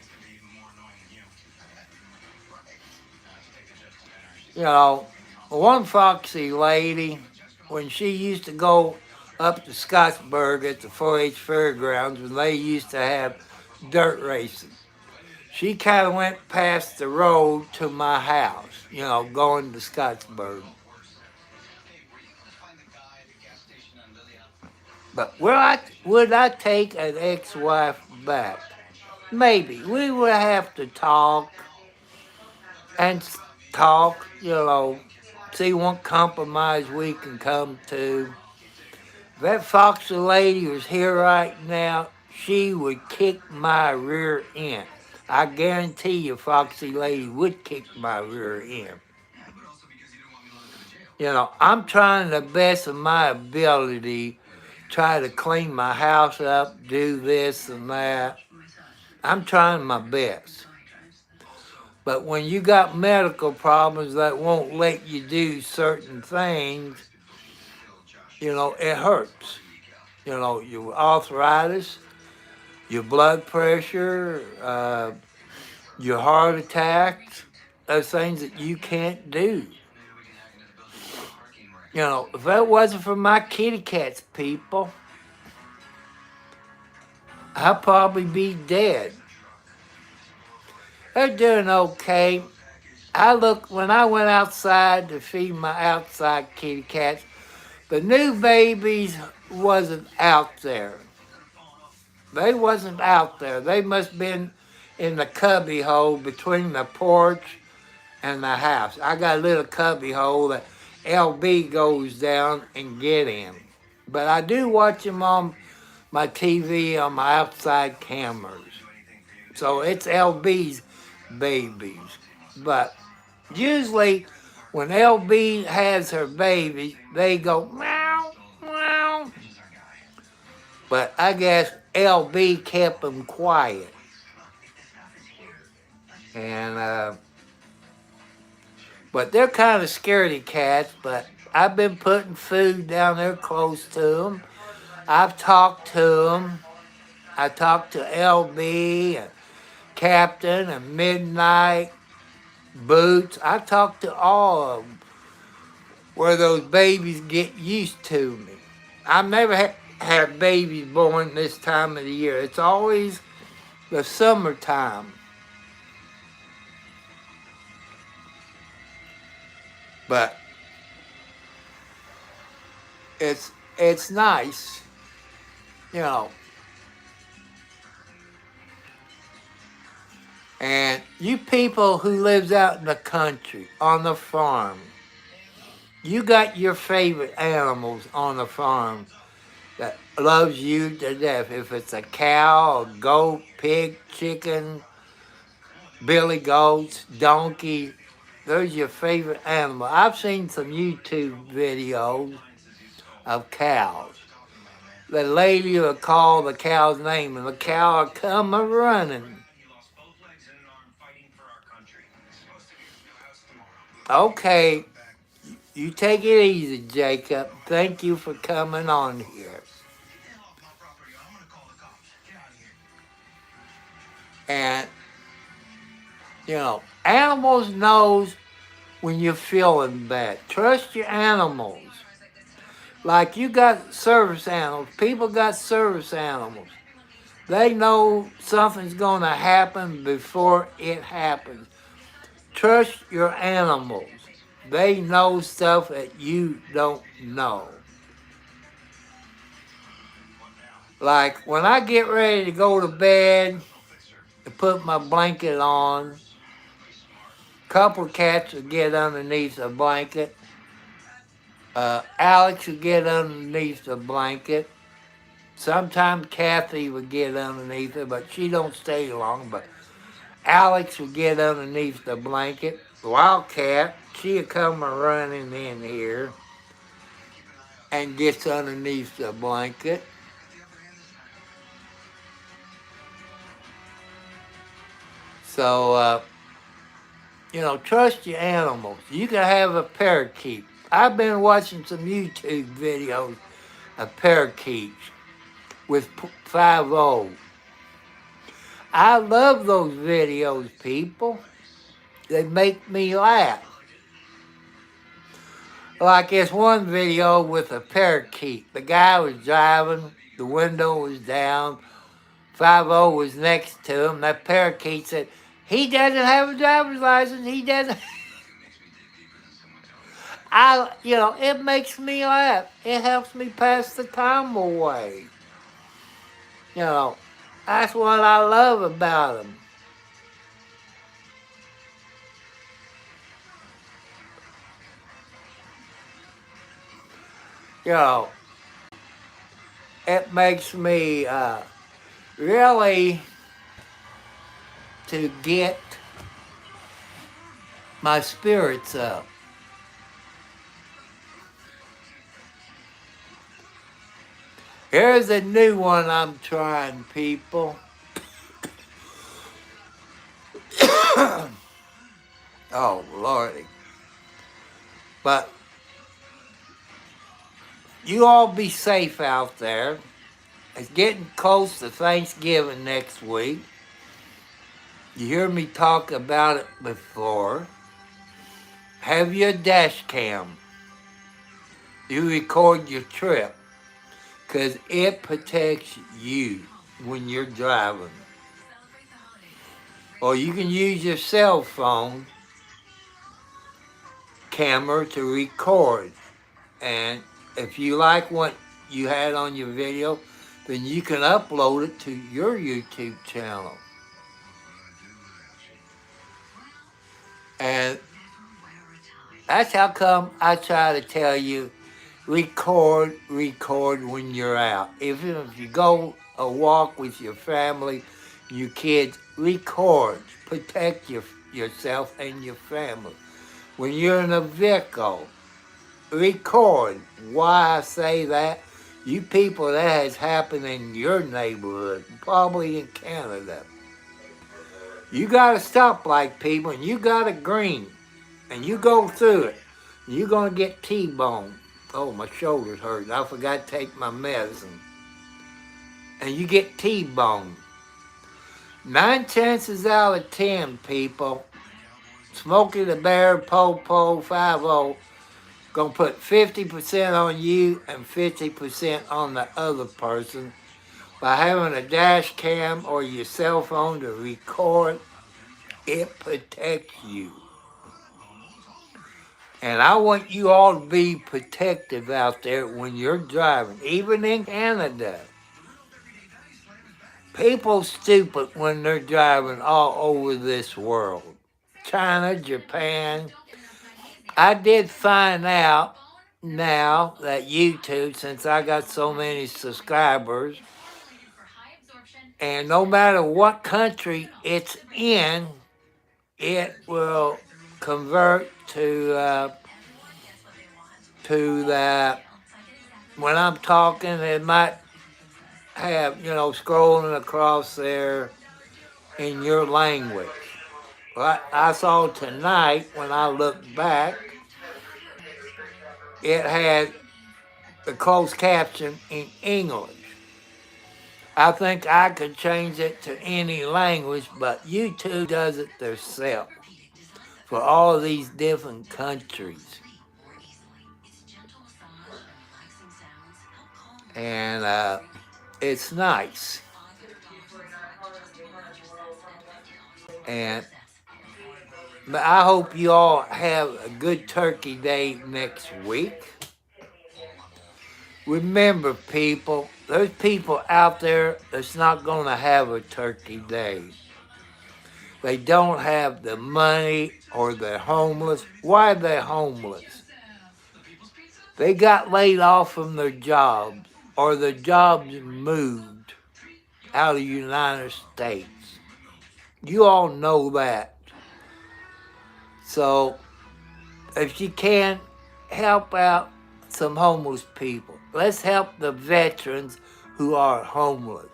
[SPEAKER 2] You know, one foxy lady, when she used to go up to Scottsburg at the 4-H fairgrounds when they used to have dirt racing, she kind of went past the road to my house, you know, going to Scottsburg. But would I take an ex-wife back? Maybe. We would have to talk, you know, see what compromise we can come to. If that foxy lady was here right now, she would kick my rear end. I guarantee you, foxy lady would kick my rear end. I'm trying the best of my ability, try to clean my house up, do this and that. I'm trying my best. But when you got medical problems that won't let you do certain things, it hurts. Your arthritis, your blood pressure, your heart attacks, those things that you can't do. If that wasn't for my kitty cats, people, I'd probably be dead. They're doing okay. When I went outside to feed my outside kitty cats, the new babies wasn't out there. They wasn't out there. They must have been in the cubby hole between the porch and the house. I got a little cubby hole that LB goes down and get in. But I do watch them on my TV on my outside cameras. So it's LB's babies. But usually when LB has her baby, they go meow, meow. But I guess LB kept them quiet. And, but they're kind of scaredy cats, but I've been putting food down there close to them. I've talked to them. I talked to LB and Captain and Midnight, Boots. I talked to all of them where those babies get used to me. I've never had babies born this time of the year. It's always the summertime. But it's nice, And you people who lives out in the country, on the farm, you got your favorite animals on the farm that loves you to death. If it's a cow, a goat, pig, chicken, billy goats, donkey, those your favorite animal. I've seen some YouTube videos of cows. The lady will call the cow's name and the cow will come a-running. Okay, you take it easy, Jacob. Thank you for coming on here. And, animals knows when you're feeling bad. Trust your animals. Like you got service animals. People got service animals. They know something's going to happen before it happens. Trust your animals. They know stuff that you don't know. Like when I get ready to go to bed to put my blanket on, a couple of cats will get underneath the blanket. Alex will get underneath the blanket. Sometimes Kathy would get underneath it, but she don't stay long. But Alex would get underneath the blanket. Wildcat, she'll come running in here and gets underneath the blanket. So, trust your animals. You can have a parakeet. I've been watching some YouTube videos of parakeets with 5-0. I love those videos, people. They make me laugh. Like this one video with a parakeet. The guy was driving, the window was down, 5-0 was next to him. That parakeet said, he doesn't have a driver's license, he doesn't. It makes me laugh. It helps me pass the time away. That's what I love about them. It makes me really to get my spirits up. Here's a new one I'm trying, people. Oh, Lordy. But you all be safe out there. It's getting close to Thanksgiving next week. You hear me talk about it before. Have your dash cam. You record your trip, because it protects you when you're driving. Or you can use your cell phone camera to record. And if you like what you had on your video, then you can upload it to your YouTube channel. And that's how come I try to tell you, record when you're out. Even if you go a walk with your family, your kids, record. Protect yourself and your family. When you're in a vehicle, record. Why I say that? You people, that has happened in your neighborhood, probably in Canada. You got a stoplight, people, and you got a green, and you go through it, and you're going to get T-boned. Oh, my shoulder's hurting. I forgot to take my medicine. And you get T-boned. 9 chances out of 10, people, Smokey the Bear, Po-Po, 5-0, gonna put 50% on you and 50% on the other person by having a dash cam or your cell phone to record. It protects you. And I want you all to be protective out there when you're driving, even in Canada. People stupid when they're driving all over this world. China, Japan. I did find out now that YouTube, since I got so many subscribers, and no matter what country it's in, it will convert to that. When I'm talking, it might have, scrolling across there in your language. But I saw tonight, when I looked back, it had the closed caption in English. I think I could change it to any language, but YouTube does it themselves for all these different countries. And it's nice. But I hope you all have a good Turkey Day next week. Remember, people, there's people out there that's not going to have a Turkey Day. They don't have the money, or they're homeless. Why are they homeless? They got laid off from their jobs, or their jobs moved out of the United States. You all know that. So, if you can, help out some homeless people. Let's help the veterans who are homeless.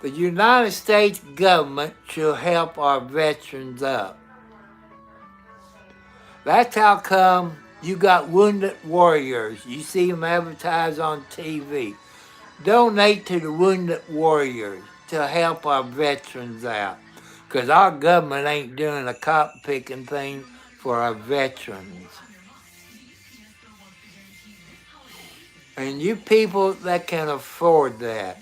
[SPEAKER 2] The United States government should help our veterans up. That's how come you got Wounded Warriors. You see them advertised on TV. Donate to the Wounded Warriors to help our veterans out. Because our government ain't doing a cotton-picking thing for our veterans. And you people that can afford that.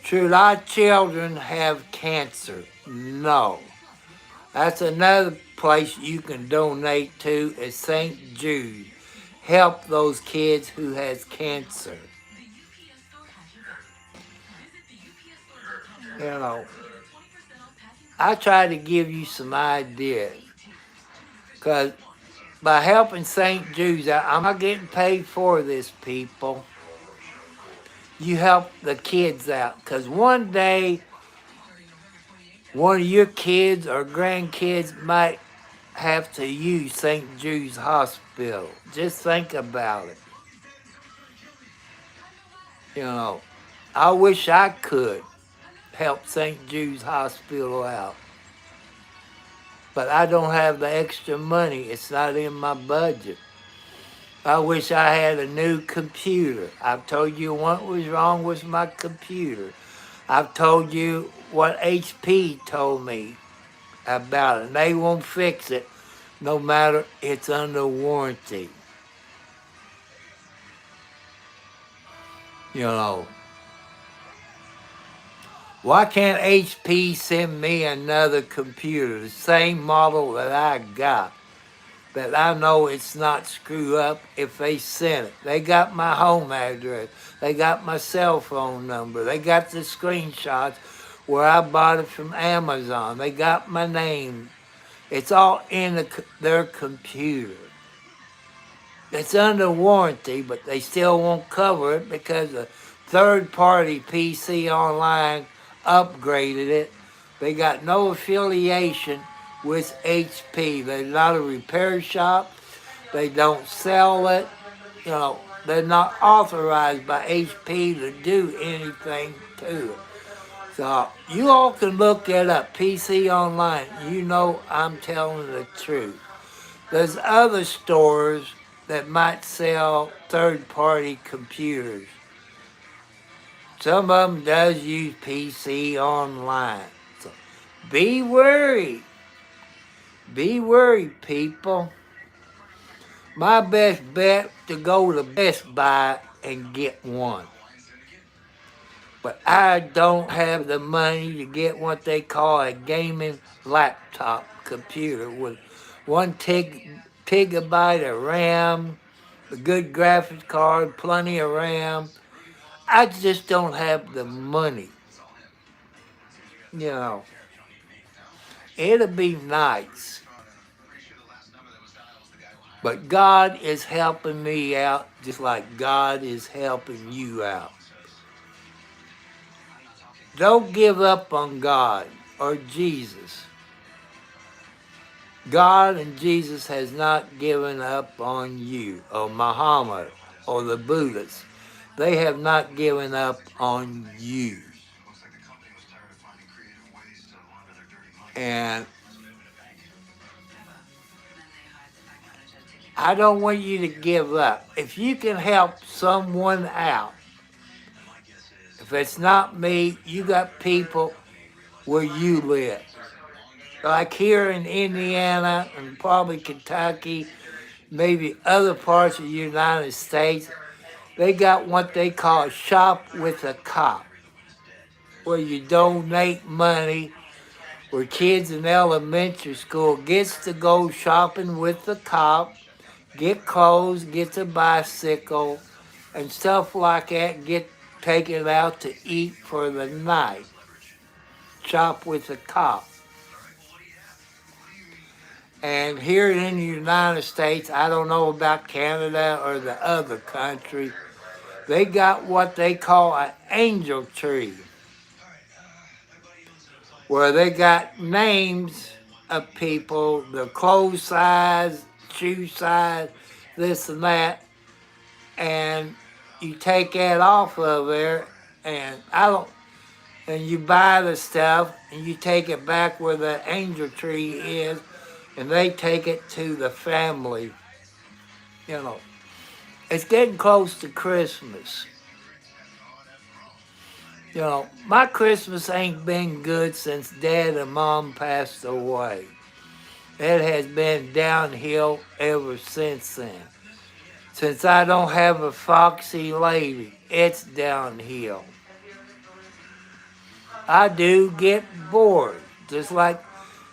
[SPEAKER 2] Should our children have cancer? No. That's another place you can donate to, is St. Jude. Help those kids who has cancer. I try to give you some ideas. Because by helping St. Jude's out, I'm not getting paid for this, people. You help the kids out. Because one day, one of your kids or grandkids might have to use St. Jude's Hospital. Just think about it. You know, I wish I could help St. Jude's Hospital out, but I don't have the extra money. It's not in my budget. I wish I had a new computer. I've told you what was wrong with my computer. I've told you what HP told me about it. And they won't fix it no matter it's under warranty. You know. Why can't HP send me another computer, the same model that I got, that I know it's not screwed up if they send it? They got my home address. They got my cell phone number. They got the screenshots where I bought it from Amazon. They got my name. It's all in their computer. It's under warranty, but they still won't cover it because a third-party PC Online upgraded it. They got no affiliation with HP. They're not a repair shop. They don't sell it. You know, they're not authorized by HP to do anything to it. So you all can look it up, PC Online. You know I'm telling the truth. There's other stores that might sell third-party computers. Some of them does use PC Online. So be worried. Be worried, people. My best bet to go to Best Buy and get one. But I don't have the money to get what they call a gaming laptop computer with 1 gigabyte of RAM, a good graphics card, plenty of RAM. I just don't have the money. You know, it'll be nice. But God is helping me out just like God is helping you out. Don't give up on God or Jesus. God and Jesus has not given up on you, or Muhammad, or the Buddhists. They have not given up on you. And I don't want you to give up. If you can help someone out, if it's not me, you got people where you live. Like here in Indiana and probably Kentucky, maybe other parts of the United States, they got what they call Shop with a Cop, where you donate money, where kids in elementary school gets to go shopping with the cop, get clothes, get a bicycle, and stuff like that, get taken out to eat for the night. Shop with a Cop. And here in the United States, I don't know about Canada or the other country, they got what they call an angel tree, where they got names of people, the clothes size, shoe size, this and that, and you take that off of there, and you buy the stuff, and you take it back where the angel tree is, and they take it to the family. You know, it's getting close to Christmas. You know, my Christmas ain't been good since Dad and Mom passed away. It has been downhill ever since then. Since I don't have a foxy lady, it's downhill. I do get bored, just like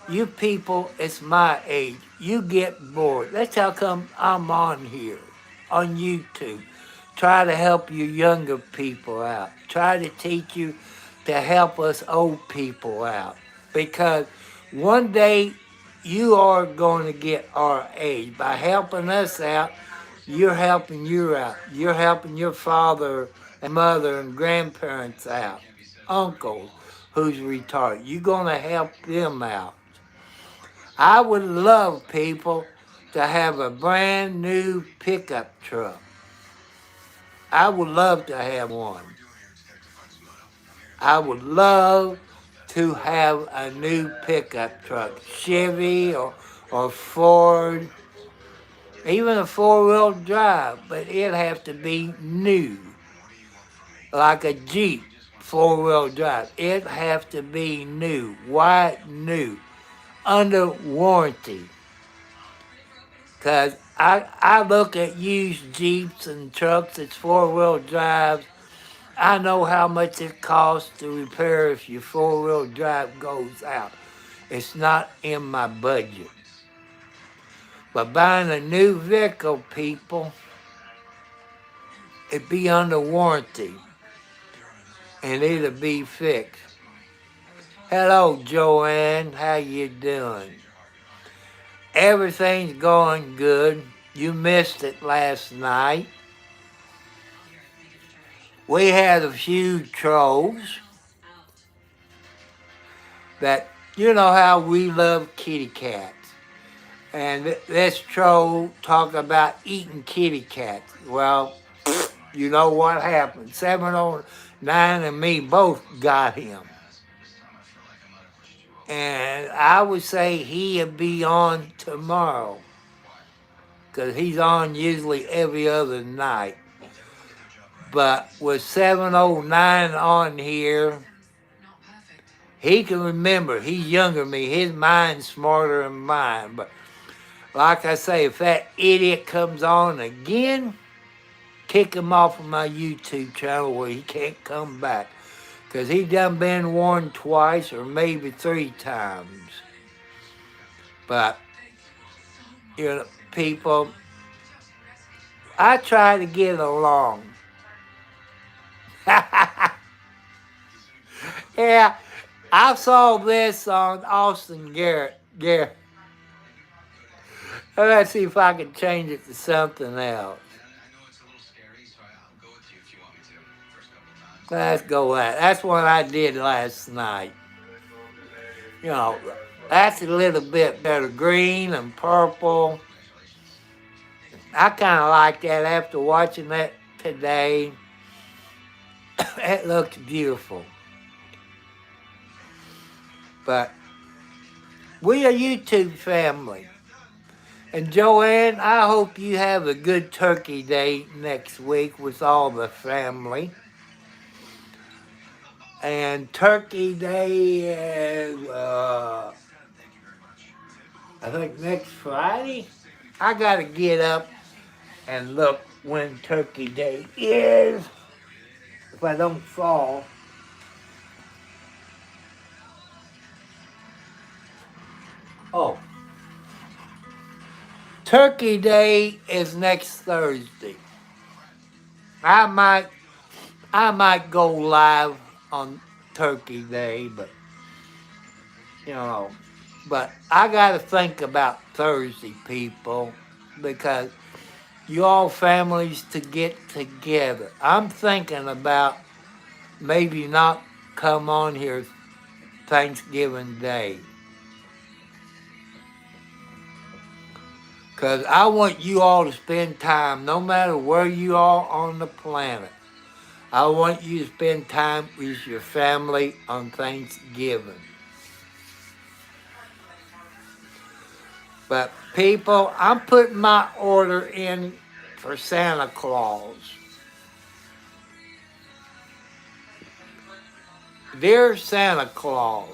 [SPEAKER 2] you people, it's my age. You get bored. That's how come I'm on here, on YouTube. Try to help you younger people out. Try to teach you to help us old people out. Because one day you are going to get our age. By helping us out, you're helping you out. You're helping your father and mother and grandparents out. Uncles who's retired. You're going to help them out. I would love people to have a brand new pickup truck. I would love to have one. I would love to have a new pickup truck, Chevy or Ford, even a four-wheel drive, but it'd have to be new, like a Jeep four-wheel drive. It'd have to be new, white new, under warranty. Because I look at used Jeeps and trucks, it's four-wheel drives. I know how much it costs to repair if your four-wheel drive goes out. It's not in my budget. But buying a new vehicle, people, it'd be under warranty. And it'll be fixed. Hello, Joanne. How you doing? Everything's going good. You missed it last night. We had a few trolls that, you know how we love kitty cats. And this troll talked about eating kitty cats. Well, you know what happened. 709 and me both got him. And I would say he'll be on tomorrow. Because he's on usually every other night. But with 709 on here, he can remember. He's younger than me. His mind's smarter than mine. But like I say, if that idiot comes on again, kick him off of my YouTube channel where he can't come back. Because he done been warned twice or maybe 3 times. But, you know, people, I try to get along. Yeah, I saw this on Austin Garrett. Let's see if I can change it to something else. Let's go with that. That's what I did last night. You know, that's a little bit better. Green and purple. I kind of like that after watching that today. It looks beautiful. But we are YouTube family. And Joanne, I hope you have a good turkey day next week with all the family. And Turkey Day is, I think next Friday. I got to get up and look when Turkey Day is, if I don't fall. Oh. Turkey Day is next Thursday. I might go live on Turkey Day, but but I gotta think about Thursday, people, because you all families to get together. I'm thinking about maybe not come on here Thanksgiving Day. Because I want you all to spend time, no matter where you are on the planet. I want you to spend time with your family on Thanksgiving. But people, I'm putting my order in for Santa Claus. Dear Santa Claus,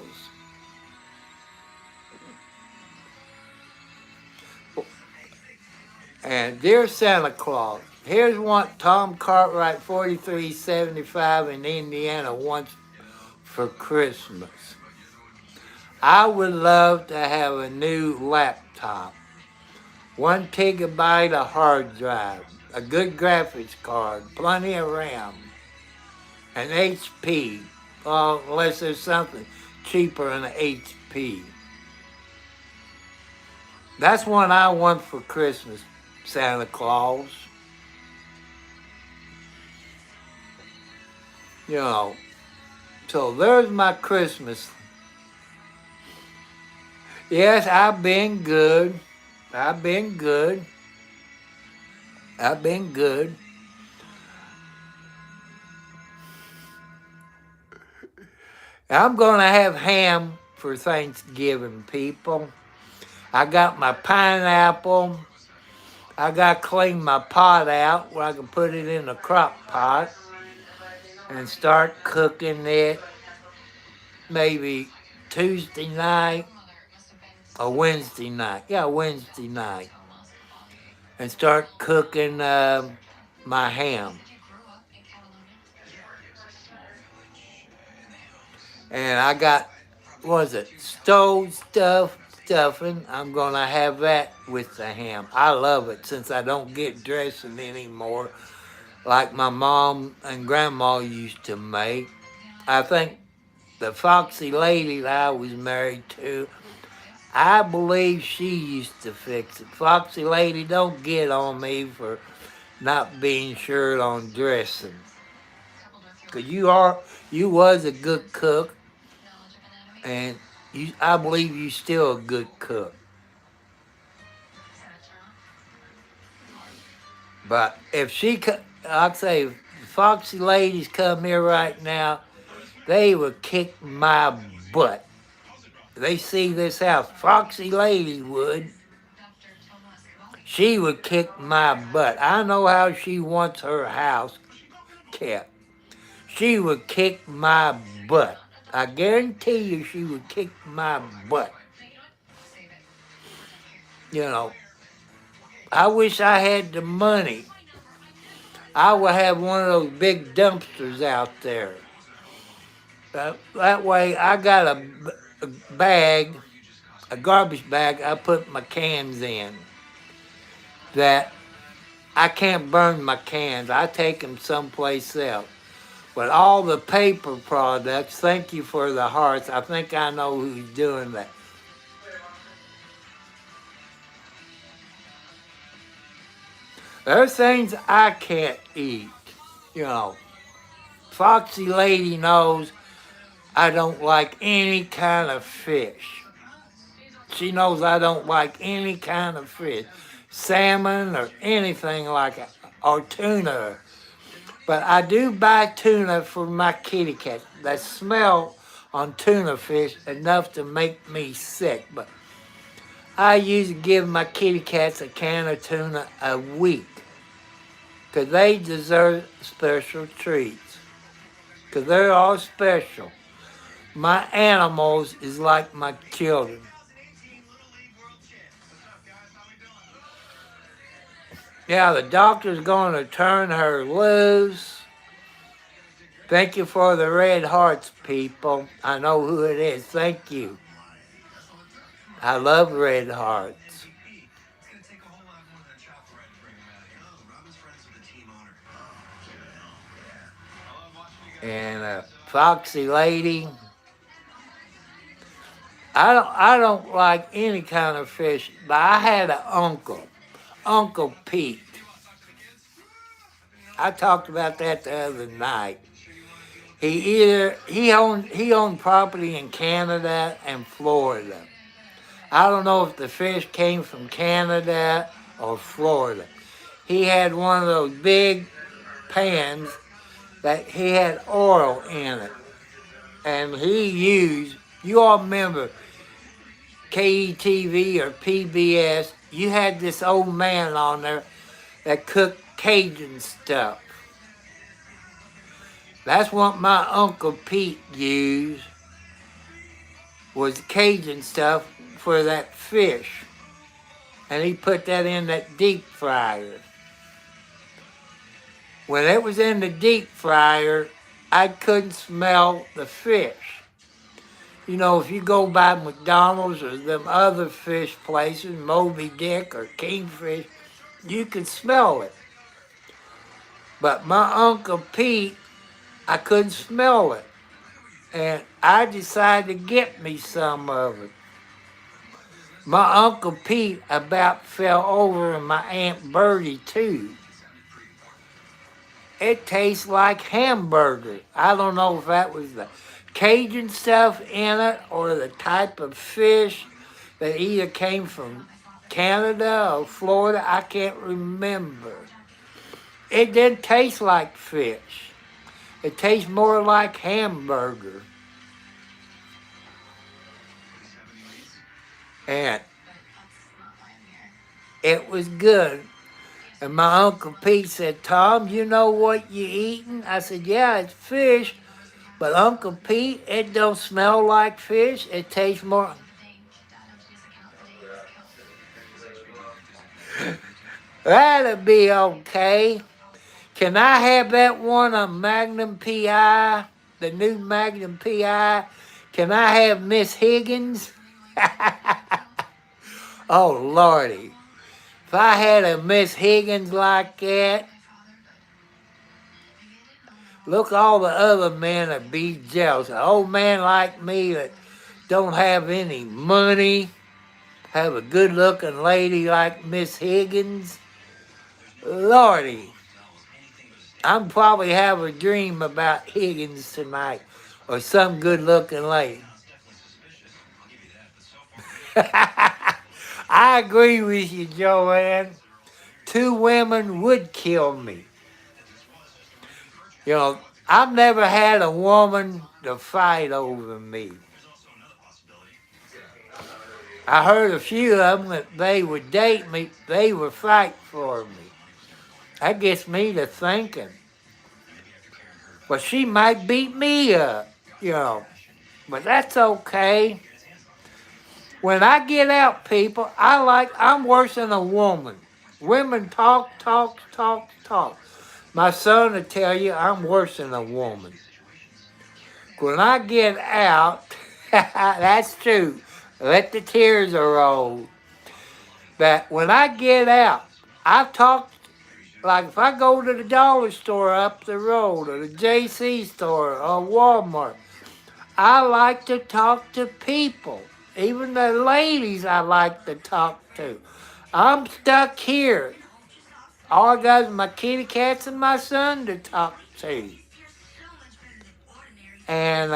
[SPEAKER 2] and dear Santa Claus, here's what Tom Cartwright, 4375 in Indiana, wants for Christmas. I would love to have a new laptop, 1 gigabyte of hard drive, a good graphics card, plenty of RAM, an HP, unless there's something cheaper than an HP. That's what I want for Christmas, Santa Claus. You know, so there's my Christmas. Yes, I've been good. I'm going to have ham for Thanksgiving, people. I got my pineapple. I got to clean my pot out where I can put it in a crock pot and start cooking it maybe Tuesday night or Wednesday night. Yeah, Wednesday night. And start cooking my ham. And I got, stove stuffing. I'm going to have that with the ham. I love it since I don't get dressing anymore like my mom and grandma used to make. I think the foxy lady that I was married to, I believe she used to fix it. Foxy lady, don't get on me for not being sure on dressing. Because you was a good cook, and I believe you still a good cook. But if I'd say, if foxy ladies come here right now, they would kick my butt. They see this house, foxy lady would. She would kick my butt. I know how she wants her house kept. She would kick my butt. I guarantee you she would kick my butt. You know, I wish I had the money. I would have one of those big dumpsters out there. That way I got a bag, a garbage bag I put my cans in. That I can't burn my cans. I take them someplace else. But all the paper products, thank you for the hearts. I think I know who's doing that. There's things I can't eat. You know, Foxy Lady knows I don't like any kind of fish. She knows I don't like any kind of fish. Salmon or anything like it, or tuna. But I do buy tuna for my kitty cat. The smell on tuna fish enough to make me sick. But I usually give my kitty cats a can of tuna a week. Because they deserve special treats. Because they're all special. My animals is like my children. Yeah, the doctor's going to turn her loose. Thank you for the red hearts, people. I know who it is. Thank you. I love red hearts. And Foxy Lady, I don't like any kind of fish, but I had an uncle, Uncle Pete. I talked about that the other night. He owned property in Canada and Florida. I don't know if the fish came from Canada or Florida. He had one of those big pans that he had oil in it. And he used, you all remember KETV or PBS, you had this old man on there that cooked Cajun stuff. That's what my Uncle Pete used, was Cajun stuff for that fish. And he put that in that deep fryer. When it was in the deep fryer, I couldn't smell the fish. You know, if you go by McDonald's or them other fish places, Moby Dick or Kingfish, you can smell it. But my Uncle Pete, I couldn't smell it. And I decided to get me some of it. My Uncle Pete about fell over in my Aunt Bertie too. It tastes like hamburger. I don't know if that was the Cajun stuff in it or the type of fish that either came from Canada or Florida. I can't remember. It didn't taste like fish. It tastes more like hamburger. And it was good. And my Uncle Pete said, Tom, you know what you eating? I said, yeah, it's fish. But Uncle Pete, it don't smell like fish. It tastes more. That'll be okay. Can I have that one on Magnum PI? The new Magnum PI? Can I have Miss Higgins? Oh, Lordy. If I had a Miss Higgins like that, look, all the other men would be jealous. An old man like me that don't have any money, have a good-looking lady like Miss Higgins. Lordy, I'm probably have a dream about Higgins tonight or some good-looking lady. I agree with you, Joanne. 2 women would kill me. You know, I've never had a woman to fight over me. I heard a few of them that they would date me, they would fight for me. That gets me to thinking, well, she might beat me up, you know, but that's okay. When I get out, people, I'm worse than a woman. Women talk. My son will tell you I'm worse than a woman. When I get out, that's true. Let the tears roll. But when I get out, I talk, like if I go to the dollar store up the road or the JC store or Walmart, I like to talk to people. Even the ladies I like to talk to. I'm stuck here. All I got is my kitty cats and my son to talk to. And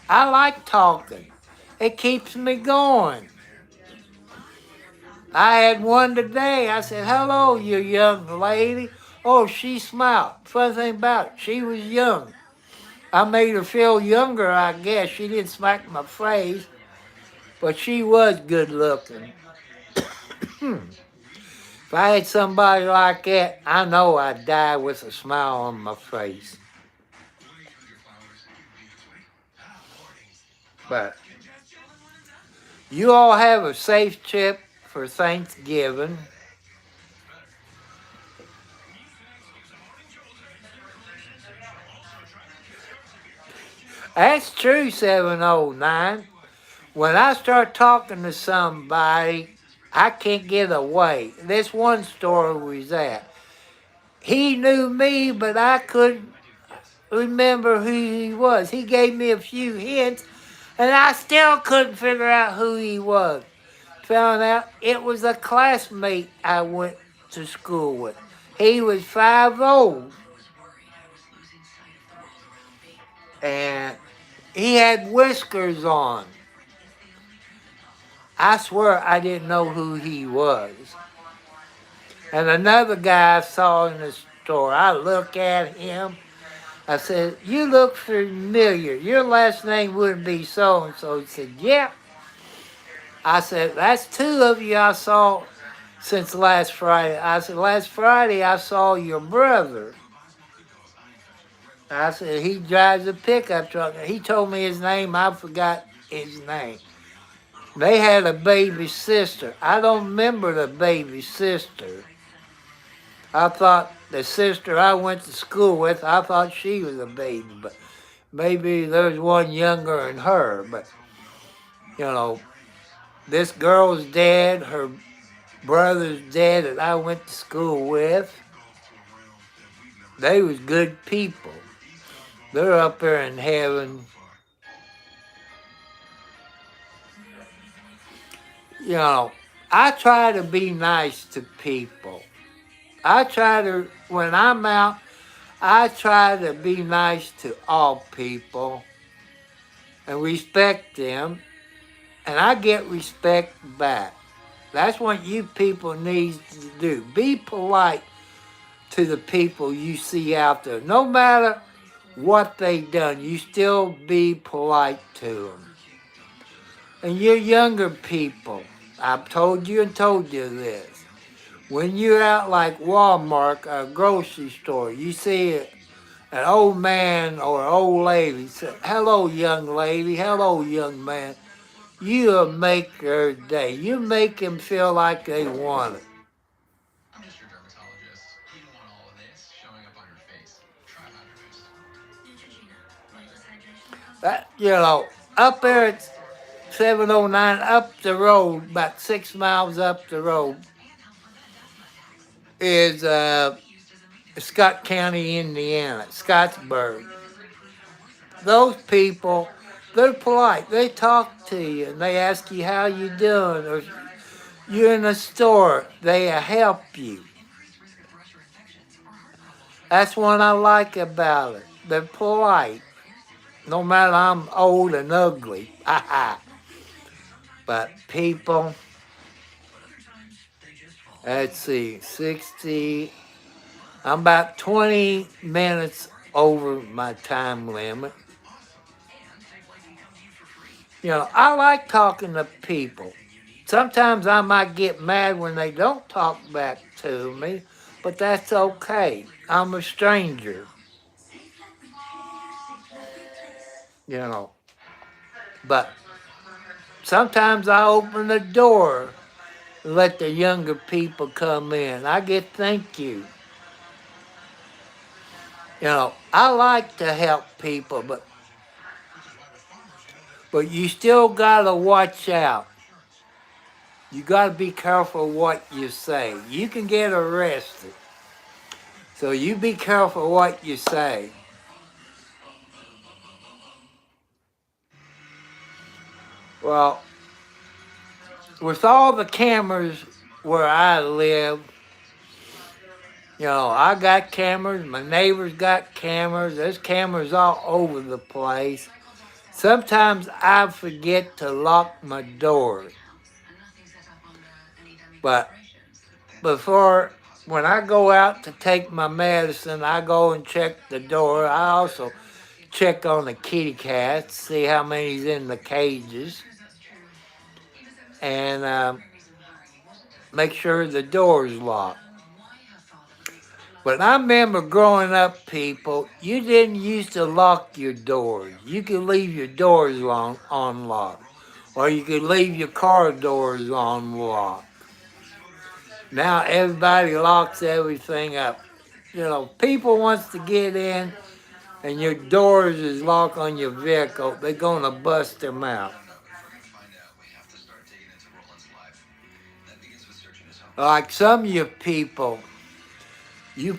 [SPEAKER 2] I like talking. It keeps me going. I had one today. I said, hello, you young lady. Oh, she smiled. Funny thing about it, she was young. I made her feel younger, I guess. She didn't smack my face, but she was good looking. If I had somebody like that, I know I'd die with a smile on my face. But you all have a safe trip for Thanksgiving. That's true, 709. When I start talking to somebody, I can't get away. This one store we was at, he knew me, but I couldn't remember who he was. He gave me a few hints, and I still couldn't figure out who he was. Found out it was a classmate I went to school with. He was 5'0", and he had whiskers on. I swear I didn't know who he was. And another guy I saw in the store, I look at him, I said, you look familiar. Your last name wouldn't be so-and-so. He said, yep. I said, that's 2 of you I saw since last Friday. I said, last Friday I saw your brother. I said, he drives a pickup truck. He told me his name. I forgot his name. They had a baby sister. I don't remember the baby sister. I thought the sister I went to school with, I thought she was a baby. But maybe there's one younger than her. But, you know, this girl's dead. Her brother's dead that I went to school with. They was good people. They're up there in heaven. You know, I try to be nice to people. When I'm out, I try to be nice to all people and respect them, and I get respect back. That's what you people need to do. Be polite to the people you see out there. No matter what they done, you still be polite to them. And you younger people, I've told you and told you this. When you're out like Walmart or a grocery store, you see an old man or an old lady say, "Hello, young lady. Hello, young man." You'll make their day. You make them feel like they want it.
[SPEAKER 1] I'm just your dermatologist. You don't want all of this showing up on your face. Try Hydroface. Neutrogena. Weightless hydration.
[SPEAKER 2] That, up there at 709 up the road, about 6 miles up the road, is Scott County, Indiana, Scottsburg. Those people, they're polite. They talk to you and they ask you how you doing, or you're in a store, they help you. That's what I like about it. They're polite. No matter I'm old and ugly. But people, let's see, 60, I'm about 20 minutes over my time limit. I like talking to people. Sometimes I might get mad when they don't talk back to me, but that's okay. I'm a stranger. But sometimes I open the door and let the younger people come in. I get thank you. I like to help people, but you still gotta watch out. You gotta be careful what you say. You can get arrested. So you be careful what you say. Well, with all the cameras where I live, I got cameras, my neighbors got cameras, there's cameras all over the place. Sometimes I forget to lock my doors. But when I go out to take my medicine, I go and check the door. I also check on the kitty cats, see how many's in the cages, and make sure the door's locked. But I remember growing up, people, you didn't used to lock your doors. You could leave your doors unlocked, or you could leave your car doors unlocked. Now everybody locks everything up. People wants to get in and your doors is locked on your vehicle, they're going to bust them out. Like some of you people, you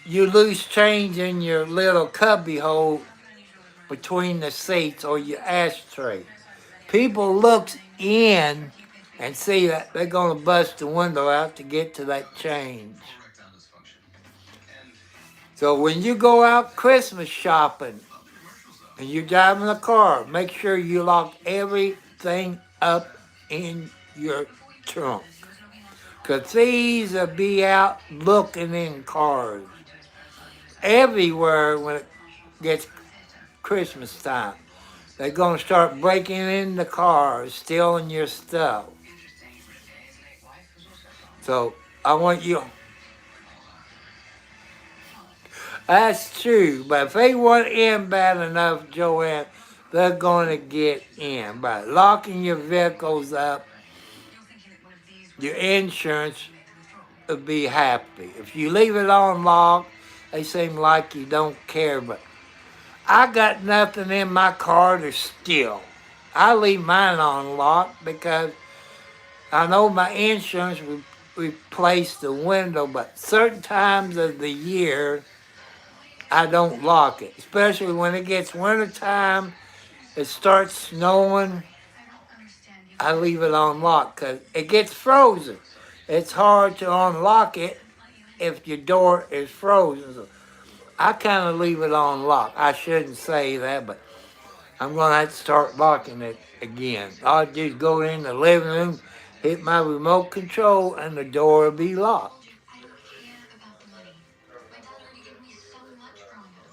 [SPEAKER 2] lose change in your little cubby hole between the seats or your ashtray. People look in and see that they're going to bust the window out to get to that change. So when you go out Christmas shopping and you're driving a car, make sure you lock everything up in your trunk. Because thieves will be out looking in cars everywhere when it gets Christmas time. They're going to start breaking in the cars, stealing your stuff. So I want you... That's true, but if they want in bad enough, Joanne, they're going to get in. By locking your vehicles up, your insurance will be happy. If you leave it unlocked, they seem like you don't care, but I got nothing in my car to steal. I leave mine unlocked because I know my insurance will replace the window, but certain times of the year, I don't lock it, especially when it gets wintertime, it starts snowing, I leave it unlocked because it gets frozen. It's hard to unlock it if your door is frozen. So I kind of leave it unlocked. I shouldn't say that, but I'm going to have to start locking it again. I'll just go in the living room, hit my remote control, and the door will be locked.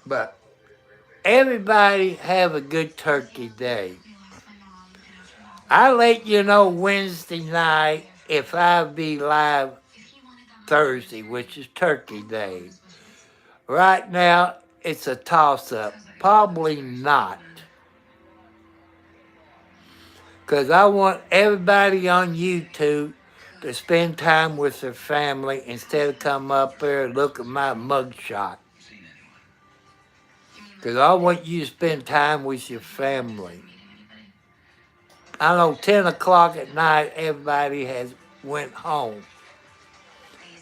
[SPEAKER 2] But everybody have a good turkey day. I'll let you know Wednesday night if I'll be live Thursday, which is Turkey Day. Right now, it's a toss-up. Probably not. Because I want everybody on YouTube to spend time with their family instead of come up there and look at my mugshot. Because I want you to spend time with your family. I know 10 o'clock at night, everybody has went home.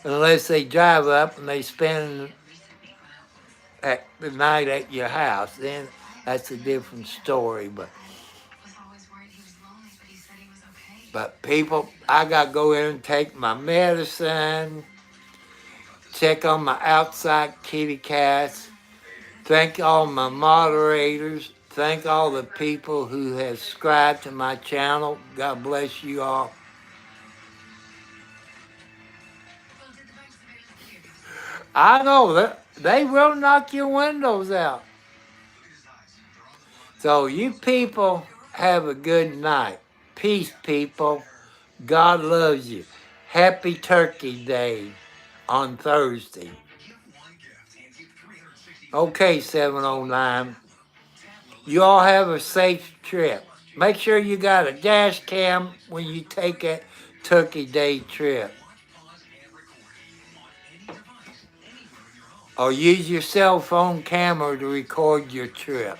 [SPEAKER 2] Unless they drive up and they spend the night at your house, then that's a different story. But people, I got to go in and take my medicine, check on my outside kitty cats, thank all my moderators, thank all the people who have subscribed to my channel. God bless you all. I know that they will knock your windows out. So you people have a good night. Peace, people. God loves you. Happy Turkey Day on Thursday. Okay, 709. You all have a safe trip. Make sure you got a dash cam when you take a Turkey Day trip. Or use your cell phone camera to record your trip.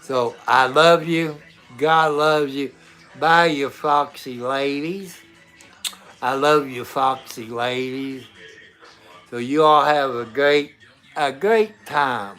[SPEAKER 2] So I love you. God loves you. Bye, you foxy ladies. I love you, foxy ladies. So you all have a great time.